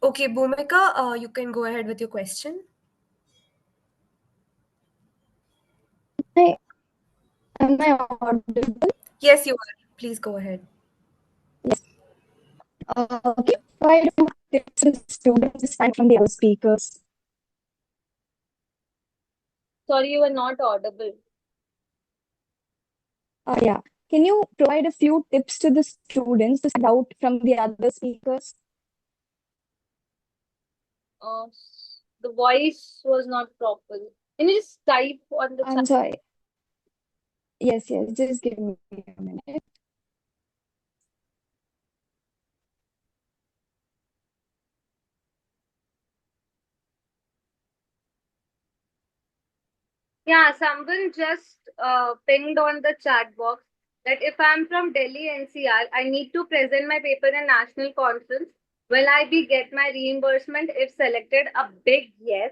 Okay, Bhumika, you can go ahead with your question. Hi, am I audible? Yes, you are. Please go ahead. Yes. Can you provide a few tips to the students aside from the other speakers? Sorry, you were not audible. Yeah. Can you provide a few tips to the students to stand out from the other speakers? Uh, the voice was not proper. Can you just type on the I'm chat? sorry. Yes, just give me a minute. Yeah, someone just pinged on the chat box that if I'm from Delhi NCR, I need to present my paper in national conference. Will I be get my reimbursement if selected? A big yes.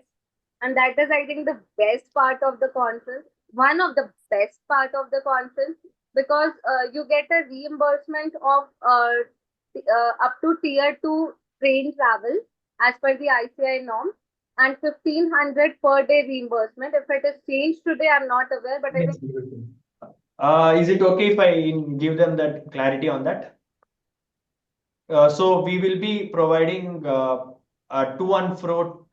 And that is, I think, the best part of the conference. One of the best part of the conference because you get a reimbursement of up to tier 2 train travel as per the ICI norm and 1,500 per day reimbursement. If it is changed today, I'm not aware, but I think. Is it okay if I give them that clarity on that? So we will be providing a to and fro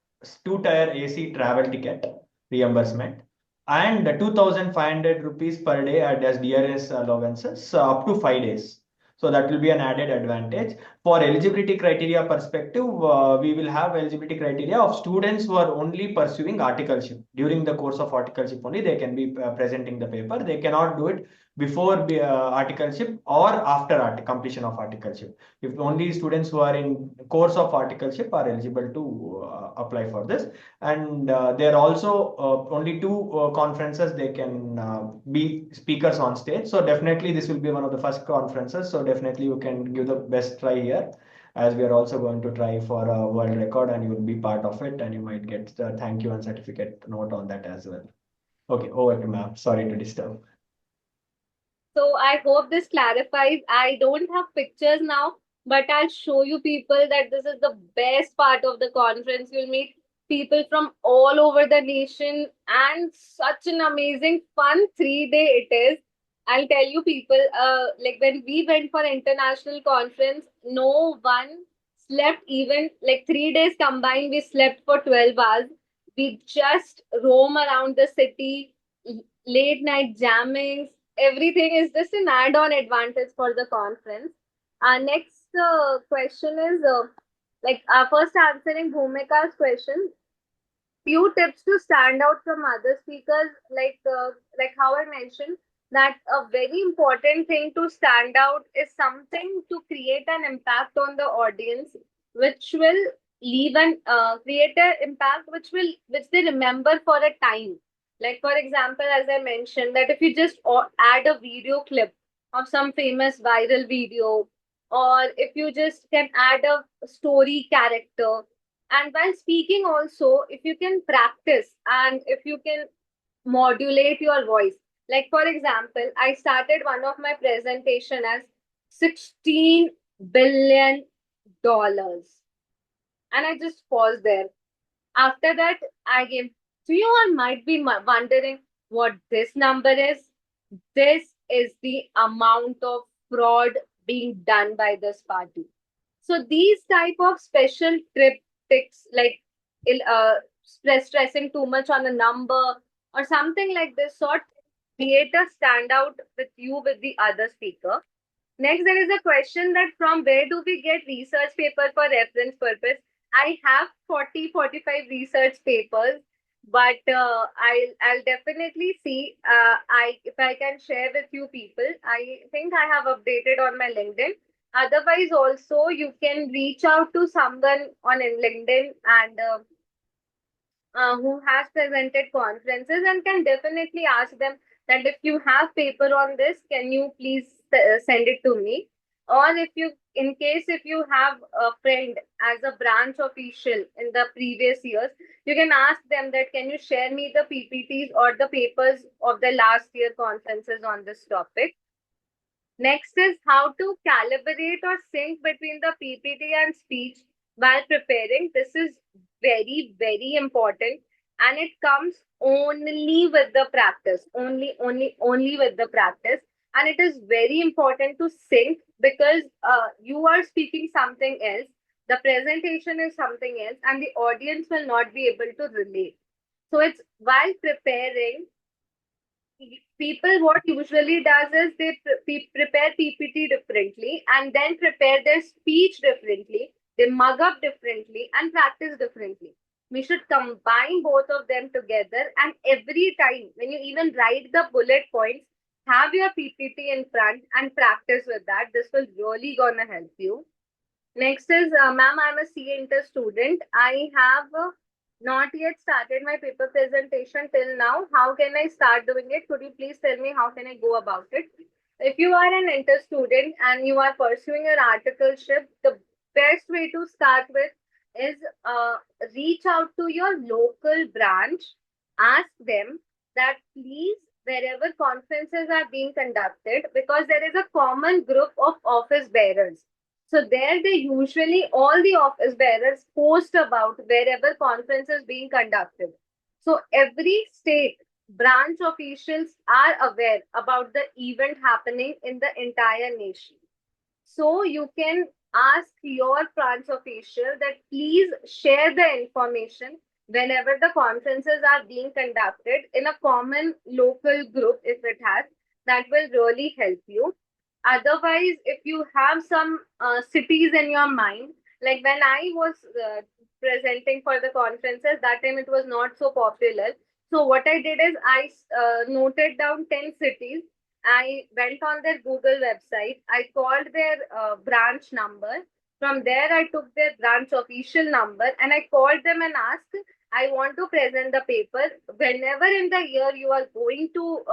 2-tier AC travel ticket reimbursement and 2,500 rupees per day as DRS allowances up to 5 days. So that will be an added advantage. For eligibility criteria perspective, we will have eligibility criteria of students who are only pursuing articleship. During the course of articleship only, they can be presenting the paper. They cannot do it before articleship or after completion of articleship. If only students who are in course of articleship are eligible to apply for this, and there are also only two conferences they can be speakers on stage. So definitely this will be one of the first conferences. So definitely you can give the best try here, as we are also going to try for a world record, and you will be part of it, and you might get the thank you and certificate note on that as well. Okay, over to ma'am. Sorry to disturb. So I hope this clarifies. I don't have pictures now, but I'll show you people that this is the best part of the conference. You'll meet people from all over the nation and such an amazing fun 3 day it is. I'll tell you people, like when we went for international conference, no one slept even like 3 days combined. We slept for 12 hours. We just roam around the city, late night jammings, everything is just an add-on advantage for the conference. Our next question is like first answering Bhumika's question. Few tips to stand out from other speakers, like how I mentioned that a very important thing to stand out is something to create an impact on the audience, which will leave an create an impact which they remember for a time. Like for example, as I mentioned, that if you just add a video clip of some famous viral video, or if you just can add a story character, and while speaking also, if you can practice and if you can modulate your voice. Like for example, I started one of my presentation as $16 billion. And I just paused there. After that, I gave. So you all might be wondering what this number is. This is the amount of fraud being done by this party. So these type of special tricks like stressing too much on a number or something like this sort. Create a standout with you with the other speaker. Next, there is a question that from where do we get research paper for reference purpose? I have 45 research papers, but I'll definitely see if I can share with you people. I think I have updated on my LinkedIn. Otherwise, also you can reach out to someone on LinkedIn and who has presented conferences and can definitely ask them that if you have paper on this, can you please send it to me? Or if you, in case if you have a friend as a branch official in the previous years, you can ask them that can you share me the PPTs or the papers of the last year conferences on this topic. Next is how to calibrate or sync between the PPT and speech while preparing. This is very, very important, and it comes only with the practice, only with the practice. And it is very important to sync because you are speaking something else, the presentation is something else, and the audience will not be able to relate. So it's while preparing, people what usually does is they prepare PPT differently and then prepare their speech differently. They mug up differently and practice differently. We should combine both of them together, and every time when you even write the bullet points, have your PPT in front and practice with that. This will really gonna help you. Next is, ma'am, I'm a CA Inter student. I have not yet started my paper presentation till now. How can I start doing it? Could you please tell me how can I go about it? If you are an inter student and you are pursuing your articleship, the best way to start with is reach out to your local branch, ask them that please, wherever conferences are being conducted, because there is a common group of office bearers. So there they usually, all the office bearers post about wherever conference is being conducted. So every state branch officials are aware about the event happening in the entire nation. So you can ask your branch official that please share the information whenever the conferences are being conducted in a common local group if it has. That will really help you. Otherwise, if you have some cities in your mind, like when I was presenting for the conferences, that time it was not so popular. So what I did is I noted down 10 cities. I went on their Google website. I called their branch number. From there, I took their branch official number and I called them and asked, I want to present the paper. Whenever in the year you are going to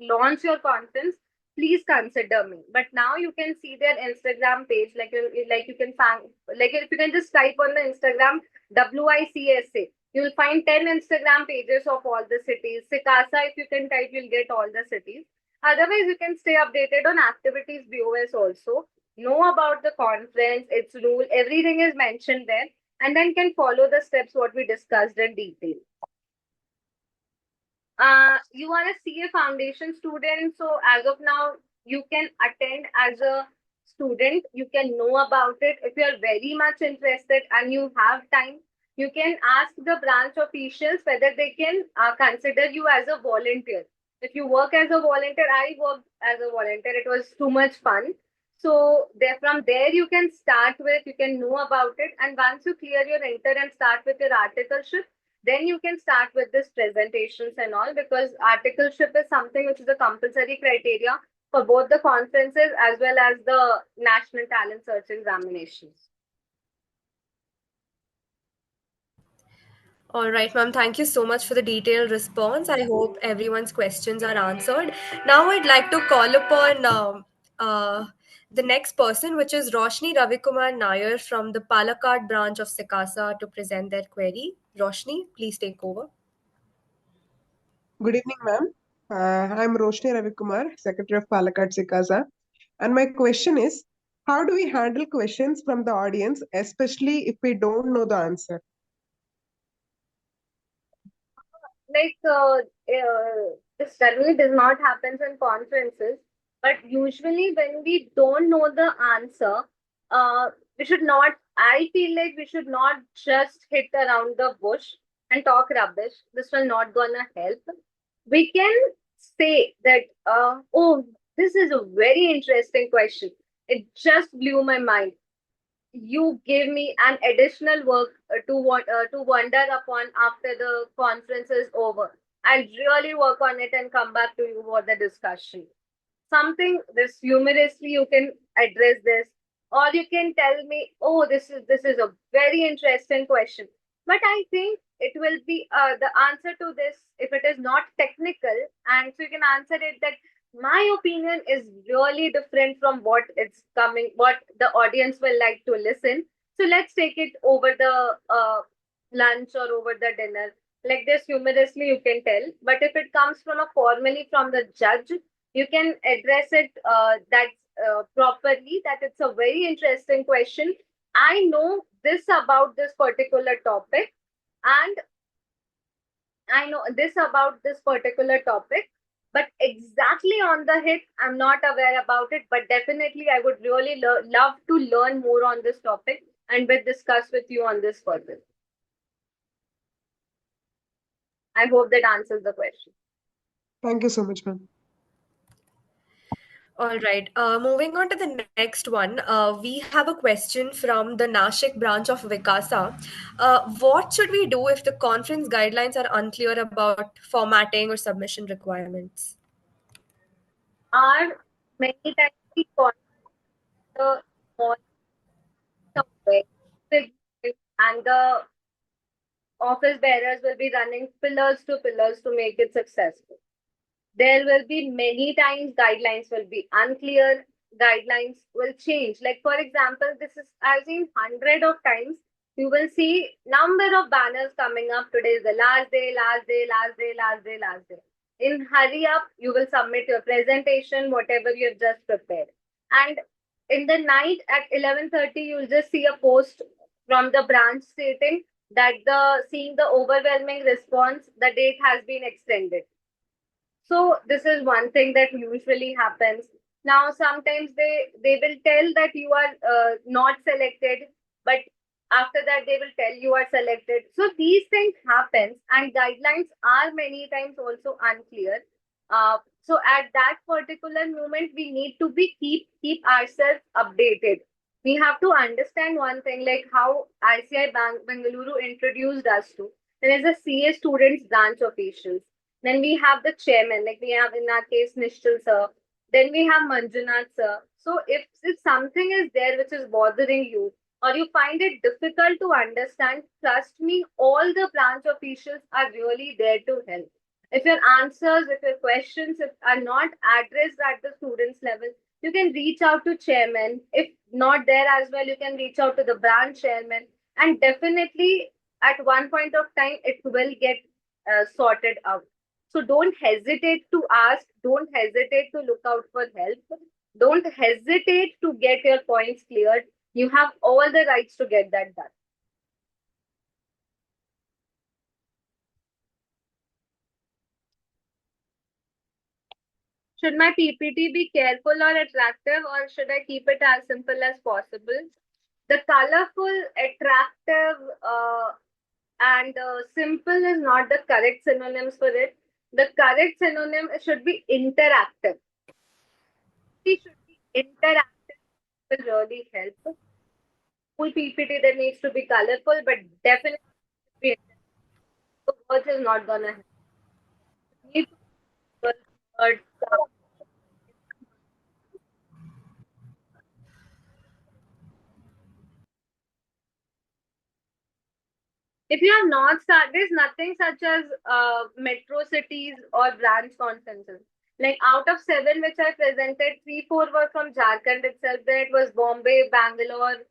launch your conference, please consider me. But now you can see their Instagram page, like you can find, like if you can just type on the Instagram WICSA, you'll find 10 Instagram pages of all the cities. Sikasa, if you can type, you'll get all the cities. Otherwise, you can stay updated on activities BOS also. Know about the conference, its rule, everything is mentioned there, and then can follow the steps what we discussed in detail. You are a CA foundation student, so as of now, you can attend as a student. You can know about it. If you are very much interested and you have time, you can ask the branch officials whether they can consider you as a volunteer. If you work as a volunteer, I worked as a volunteer. It was too much fun. So from there you can start with, you can know about it. And once you clear your inter and start with your articleship, then you can start with this presentations and all, because articleship is something which is a compulsory criteria for both the conferences as well as the National Talent Search examinations. All right, ma'am. Thank you so much for the detailed response. I hope everyone's questions are answered. Now, I'd like to call upon the next person, which is Roshni Ravikumar Nair from the Palakkad branch of Sikasa, to present their query. Roshni, please take over. Good evening, ma'am. I'm Roshni Ravikumar, Secretary of Palakkad Sikasa. And my question is, how do we handle questions from the audience, especially if we don't know the answer? Like, this certainly does not happen in conferences, but usually when we don't know the answer, we should not, I feel like we should not just hit around the bush. and talk rubbish. This will not gonna help. We can say that, oh, this is a very interesting question. It just blew my mind. You gave me an additional work to wonder upon after the conference is over. I'll really work on it and come back to you for the discussion. Something this humorously you can address this, or you can tell me, oh, this is a very interesting question. But I think it will be the answer to this, if it is not technical, and so you can answer it that my opinion is really different from what it's coming, what the audience will like to listen. So let's take it over the lunch or over the dinner. Like this, humorously, you can tell. But if it comes from a formally from the judge, you can address it that properly. That it's a very interesting question. I know this about this particular topic, and I know this about this particular topic, but exactly on the hit, I'm not aware about it. But definitely, I would really love to learn more on this topic and will discuss with you on this further. I hope that answers the question. Thank you so much, ma'am. All right. Moving on to the next one, we have a question from the Nashik branch of Vikasa. What should we do if the conference guidelines are unclear about formatting or submission requirements? Are many times we call the small topic, and the office bearers will be running pillars to make it successful. There will be many times guidelines will be unclear, guidelines will change. Like for example, this is I've seen hundred of times. You will see number of banners coming up. Today is the last day, last day, last day, last day, last day. In hurry up, you will submit your presentation, whatever you have just prepared. And in the night at 11:30, you'll just see a post from the branch stating that seeing the overwhelming response, the date has been extended. So this is one thing that usually happens. Now sometimes they will tell that you are not selected, but after that they will tell you are selected. So these things happens, and guidelines are many times also unclear. So at that particular moment, we need to be keep ourselves updated. We have to understand one thing, like how ICI Bank Bengaluru introduced us to. There is a CA students branch officials. Then we have the chairman, like we have in our case Nishchal sir. Then we have Manjunath sir. So if something is there which is bothering you, or you find it difficult to understand, trust me, all the branch officials are really there to help. If your answers, if your questions if are not addressed at the students level, you can reach out to chairman. If not there as well, you can reach out to the branch chairman, and definitely at one point of time it will get sorted out. So don't hesitate to ask, don't hesitate to look out for help, don't hesitate to get your points cleared. You have all the rights to get that done. Should my PPT be careful or attractive, or should I keep it as simple as possible? The colorful, attractive, and simple is not the correct synonyms for it. The correct synonym should be interactive. It should be interactive, will really help. Full PPT that needs to be colorful, but definitely be the words is not gonna help. You need to words. If you have not started, there's nothing such as metro cities or branch conferences. Like out of 7 which I presented, 3, 4 were from Jharkhand itself. Then it was Bombay, Bangalore,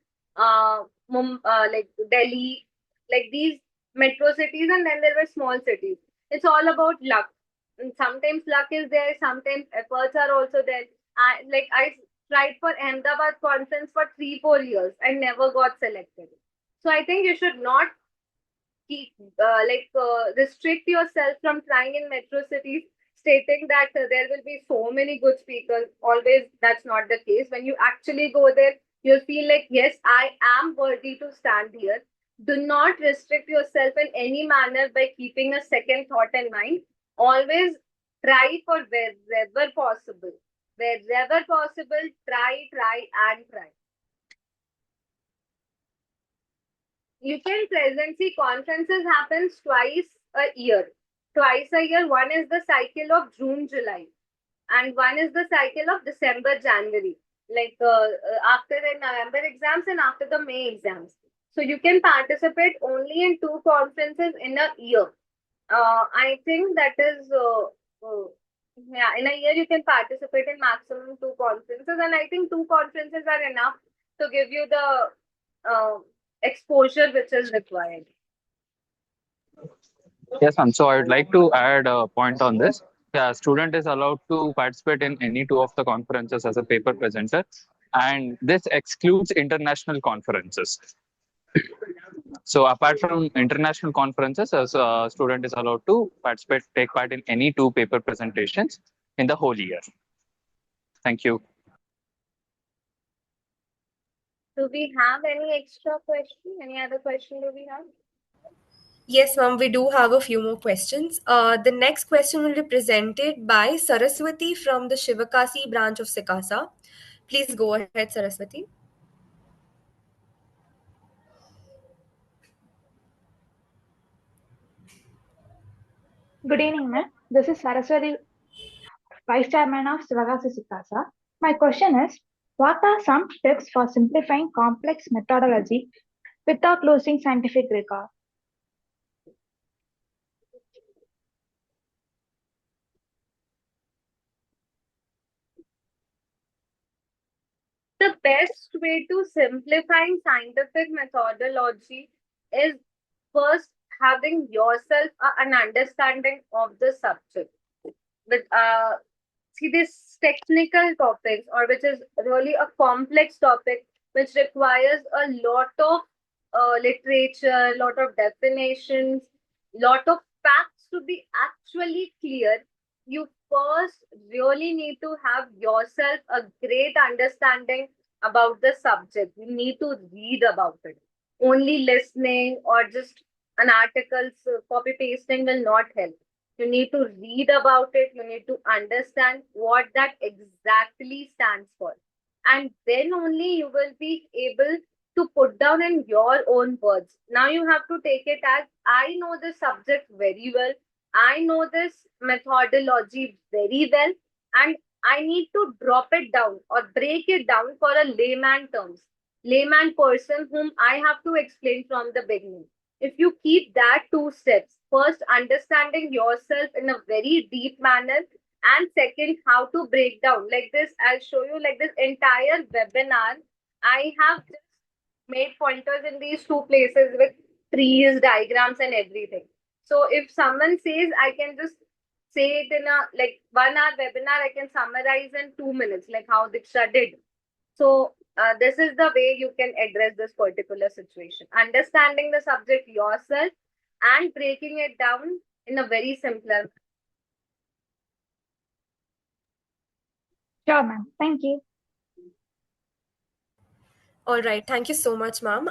like Delhi, like these metro cities, and then there were small cities. It's all about luck. And sometimes luck is there, sometimes efforts are also there. I tried for Ahmedabad conference for 3, 4 years and never got selected. So I think you should not restrict yourself from trying in metro cities, stating that there will be so many good speakers. Always that's not the case. When you actually go there, you'll feel like, yes, I am worthy to stand here. Do not restrict yourself in any manner by keeping a second thought in mind. Always try for wherever possible. Wherever possible, try, and try. You can present, see, conferences happens twice a year. Twice a year, one is the cycle of June, July, and one is the cycle of December, January, like after the November exams and after the May exams. So you can participate only in 2 conferences in a year. I think that is, yeah, in a year you can participate in maximum 2 conferences, and I think 2 conferences are enough to give you the exposure which is required. Yes, ma'am. So I would like to add a point on this. Yeah, student is allowed to participate in any two of the conferences as a paper presenter, and this excludes international conferences. So apart from international conferences, as a student is allowed to take part in any two paper presentations in the whole year. Thank you. Do we have any extra question? Any other question do we have? Yes, ma'am, we do have a few more questions. The next question will be presented by Saraswati from the Shivakasi branch of Sikasa. Please go ahead, Saraswati. Good evening, ma'am. This is Saraswati, Vice Chairman of Sivagasi Sikasa. My question is, what are some tips for simplifying complex methodology without losing scientific rigor? The best way to simplifying scientific methodology is first having yourself an understanding of the subject. With see, this technical topics, or which is really a complex topic which requires a lot of literature, lot of definitions, lot of facts to be actually clear. You first really need to have yourself a great understanding about the subject. You need to read about it. Only listening or just an article copy pasting will not help. You need to read about it. You need to understand what that exactly stands for. And then only you will be able to put down in your own words. Now you have to take it as, I know the subject very well. I know this methodology very well. And I need to drop it down or break it down for a layman terms, layman person whom I have to explain from the beginning. If you keep that 2 steps, first understanding yourself in a very deep manner, and second, how to break down like this. I'll show you like this entire webinar. I have just made pointers in these 2 places with trees, diagrams, and everything. So if someone says I can just say it in a like 1 hour webinar, I can summarize in 2 minutes, like how Diksha did. So this is the way you can address this particular situation. Understanding the subject yourself and breaking it down in a very simpler. Sure, ma'am. Thank you. All right, thank you so much, ma'am.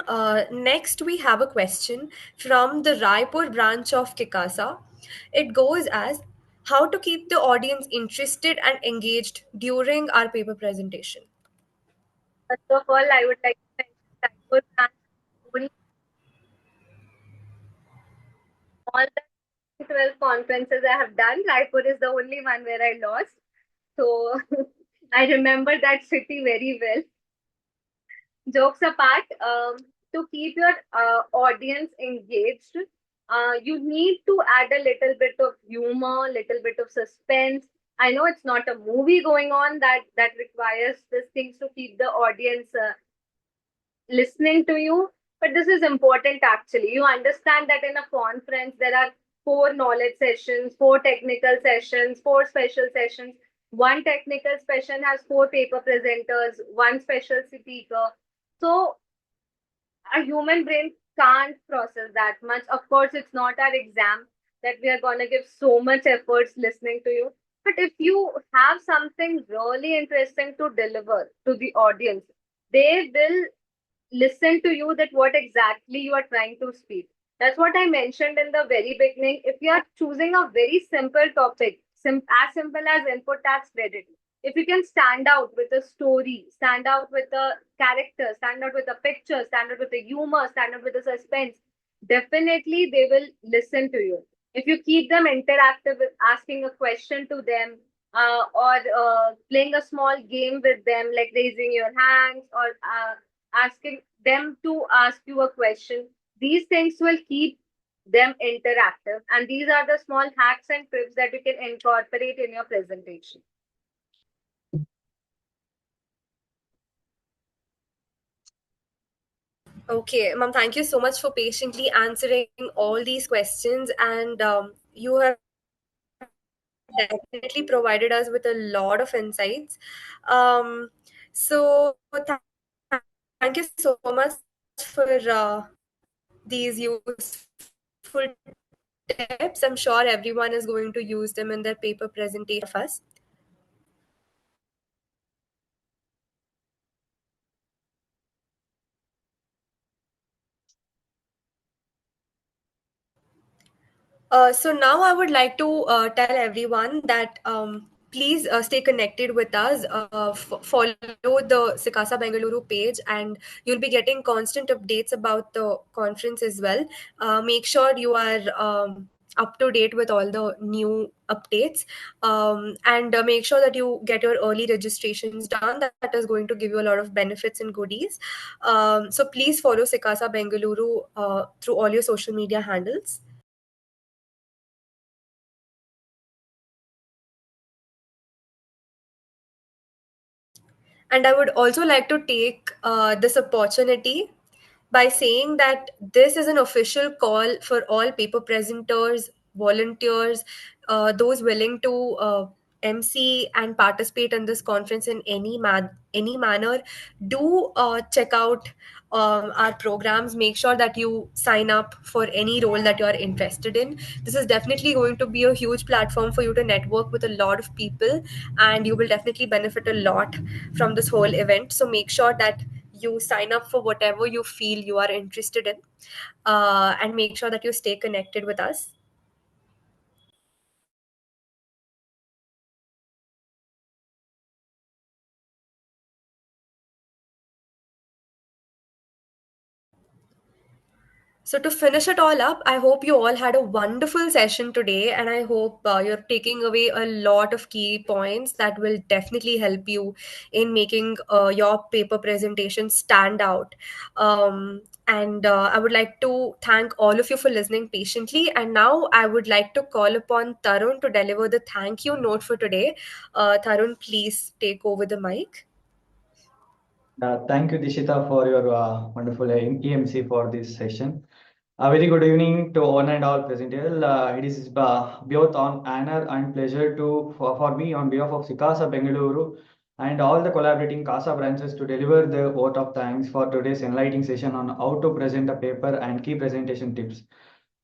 Next, we have a question from the Raipur branch of Kikasa. It goes as, how to keep the audience interested and engaged during our paper presentation? First of all, I would like to mention Raipur branch. All the 12 conferences I have done, Raipur is the only one where I lost. So I remember that city very well. Jokes apart, to keep your audience engaged, you need to add a little bit of humor, little bit of suspense. I know it's not a movie going on that requires these things to keep the audience listening to you, but this is important actually. You understand that in a conference there are 4 knowledge sessions, 4 technical sessions, 4 special sessions. One technical session has 4 paper presenters, one special speaker. So a human brain can't process that much. Of course, it's not our exam that we are going to give so much efforts listening to you. But if you have something really interesting to deliver to the audience, they will listen to you that what exactly you are trying to speak. That's what I mentioned in the very beginning. If you are choosing a very simple topic, as simple as input tax credit, if you can stand out with a story, stand out with a character, stand out with a picture, stand out with a humor, stand out with a suspense, definitely they will listen to you. If you keep them interactive with asking a question to them, or playing a small game with them, like raising your hands or asking them to ask you a question, these things will keep them interactive. And these are the small hacks and tips that you can incorporate in your presentation. Okay, ma'am, thank you so much for patiently answering all these questions. And you have definitely provided us with a lot of insights. So, thank you so much for these useful tips. I'm sure everyone is going to use them in their paper presentation of us. So now I would like to tell everyone that please stay connected with us. Follow the Sikasa Bengaluru page, and you'll be getting constant updates about the conference as well. Make sure you are up to date with all the new updates, and make sure that you get your early registrations done. That is going to give you a lot of benefits and goodies. So please follow Sikasa Bengaluru through all your social media handles. And I would also like to take this opportunity by saying that this is an official call for all paper presenters, volunteers, those willing to MC and participate in this conference in any manner. Do check out our programs. Make sure that you sign up for any role that you are interested in. This is definitely going to be a huge platform for you to network with a lot of people, and you will definitely benefit a lot from this whole event. So make sure that you sign up for whatever you feel you are interested in, and make sure that you stay connected with us. So, to finish it all up, I hope you all had a wonderful session today, and I hope you're taking away a lot of key points that will definitely help you in making your paper presentation stand out. And I would like to thank all of you for listening patiently. And now I would like to call upon Tarun to deliver the thank you note for today. Tarun, please take over the mic. Thank you, Dishita, for your wonderful EMC for this session. A very good evening to one and all presenters. It is both on honor and pleasure for me on behalf of Sikasa Bengaluru and all the collaborating CASA branches to deliver the vote of thanks for today's enlightening session on how to present a paper and key presentation tips.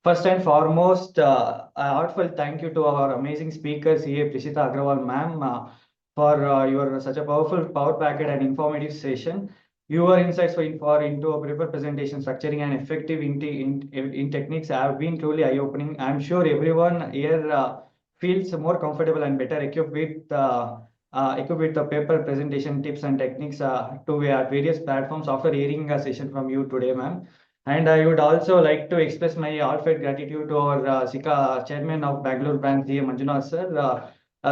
First and foremost, a heartfelt thank you to our amazing speakers here, Prishita Agrawal ma'am, for your such a powerful, power-packed and informative session. Your insights into a paper presentation structuring and effective in techniques have been truly eye-opening. I'm sure everyone here feels more comfortable and better equipped with the paper presentation tips and techniques to various platforms after hearing a session from you today, ma'am. And I would also like to express my heartfelt gratitude to our SICA chairman of Bangalore branch, D. Manjunath sir.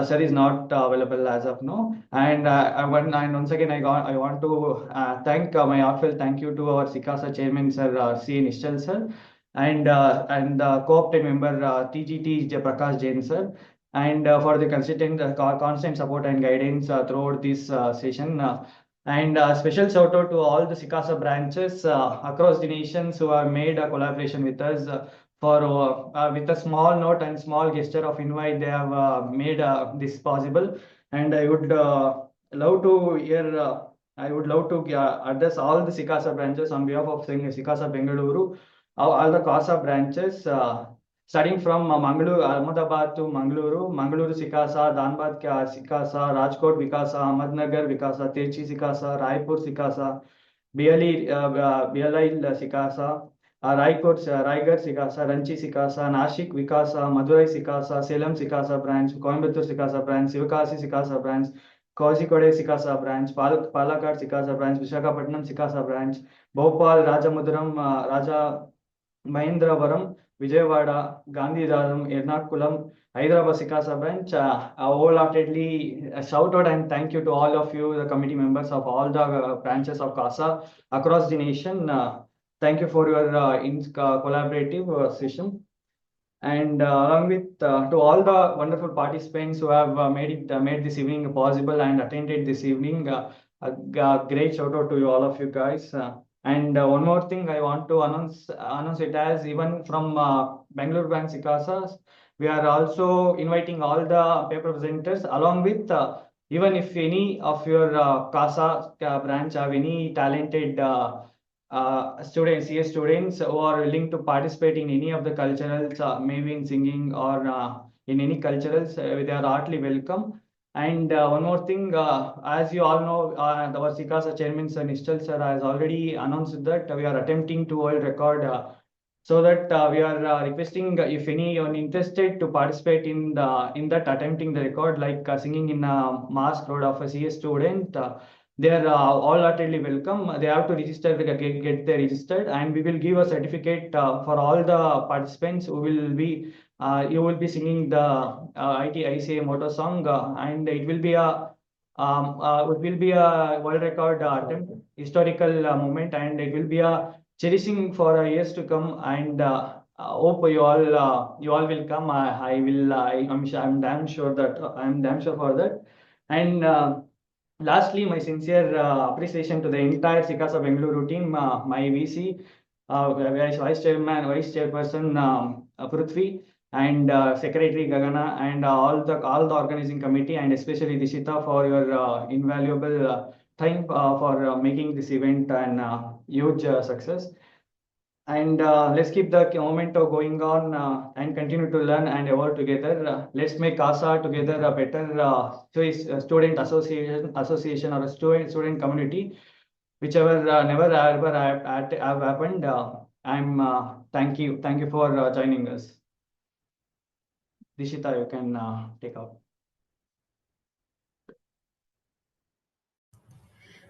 Sir is not available as of now. And once again, I want to thank my heartfelt thank you to our SICASA chairman, sir C. Nishchal sir, and co-opted member TGT Prakash Jain sir, and for the constant support and guidance throughout this session. And special shout out to all the SICASA branches across the nations who have made a collaboration with us with a small note and small gesture of invite. They have made this possible. And I would love to hear. I would love to address all the SICASA branches on behalf of SICASA Bengaluru, all the CASA branches. Starting from Mangaluru, Ahmedabad to Mangaluru, Mangaluru Sikasa, Dhanbad Sikasa, Rajkot Vikasa, Ahmednagar Vikasa, Tirchi Sikasa, Raipur Sikasa, BLI Sikasa, Raigad Sikasa, Ranchi Sikasa, Nashik Vikasa, Madurai Sikasa, Salem Sikasa branch, Coimbatore Sikasa branch, Sivakasi Sikasa branch, Kozhikode Sikasa branch, Palakkad Sikasa branch, Visakhapatnam Sikasa branch, Bhopal, Rajamudaram, Raja Mahendravaram, Vijayawada, Gandhidharam, Ernakulam, Hyderabad Sikasa branch. Wholeheartedly shout out and thank you to all of you, the committee members of all the branches of CASA across the nation. Thank you for your collaborative session. And along with to all the wonderful participants who have made this evening possible and attended this evening, a great shout out to you, all of you guys. And one more thing I want to announce it as even from Bangalore branch Sikasa, we are also inviting all the paper presenters along with even if any of your CASA branch have any talented students, CS students who are willing to participate in any of the culturals, maybe in singing or in any culturals, they are heartily welcome. And one more thing, as you all know, our Sikasa chairman, Sir Nishchal sir, has already announced that we are attempting to world record. So that we are requesting if anyone interested to participate in that attempting the record, like singing in a mass crowd of a CS student. They are all heartedly welcome. They have to register, get they registered, and we will give a certificate for all the participants who will be. You will be singing the ICA motto song, and it will be a world record attempt, historical moment, and it will be a cherishing for years to come. And hope you all will come. I'm damn sure for that. And lastly, my sincere appreciation to the entire Sikasa Bengaluru team, my VC, Vice Chairperson Prithvi, and Secretary Gagana, and all the organizing committee, and especially Dishita for your invaluable time for making this event an huge success. And let's keep the momentum going on and continue to learn and evolve together. Let's make CASA together a better student association or a student community, whichever never ever have happened. Thank you for joining us. Dishita, you can take out.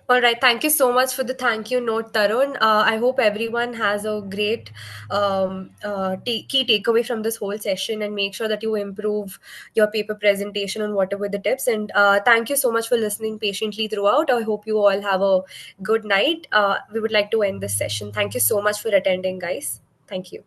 All right. Thank you so much for the thank you note, Tarun. I hope everyone has a great key takeaway from this whole session, and make sure that you improve your paper presentation on whatever the tips. And thank you so much for listening patiently throughout. I hope you all have a good night. We would like to end this session. Thank you so much for attending, guys. Thank you.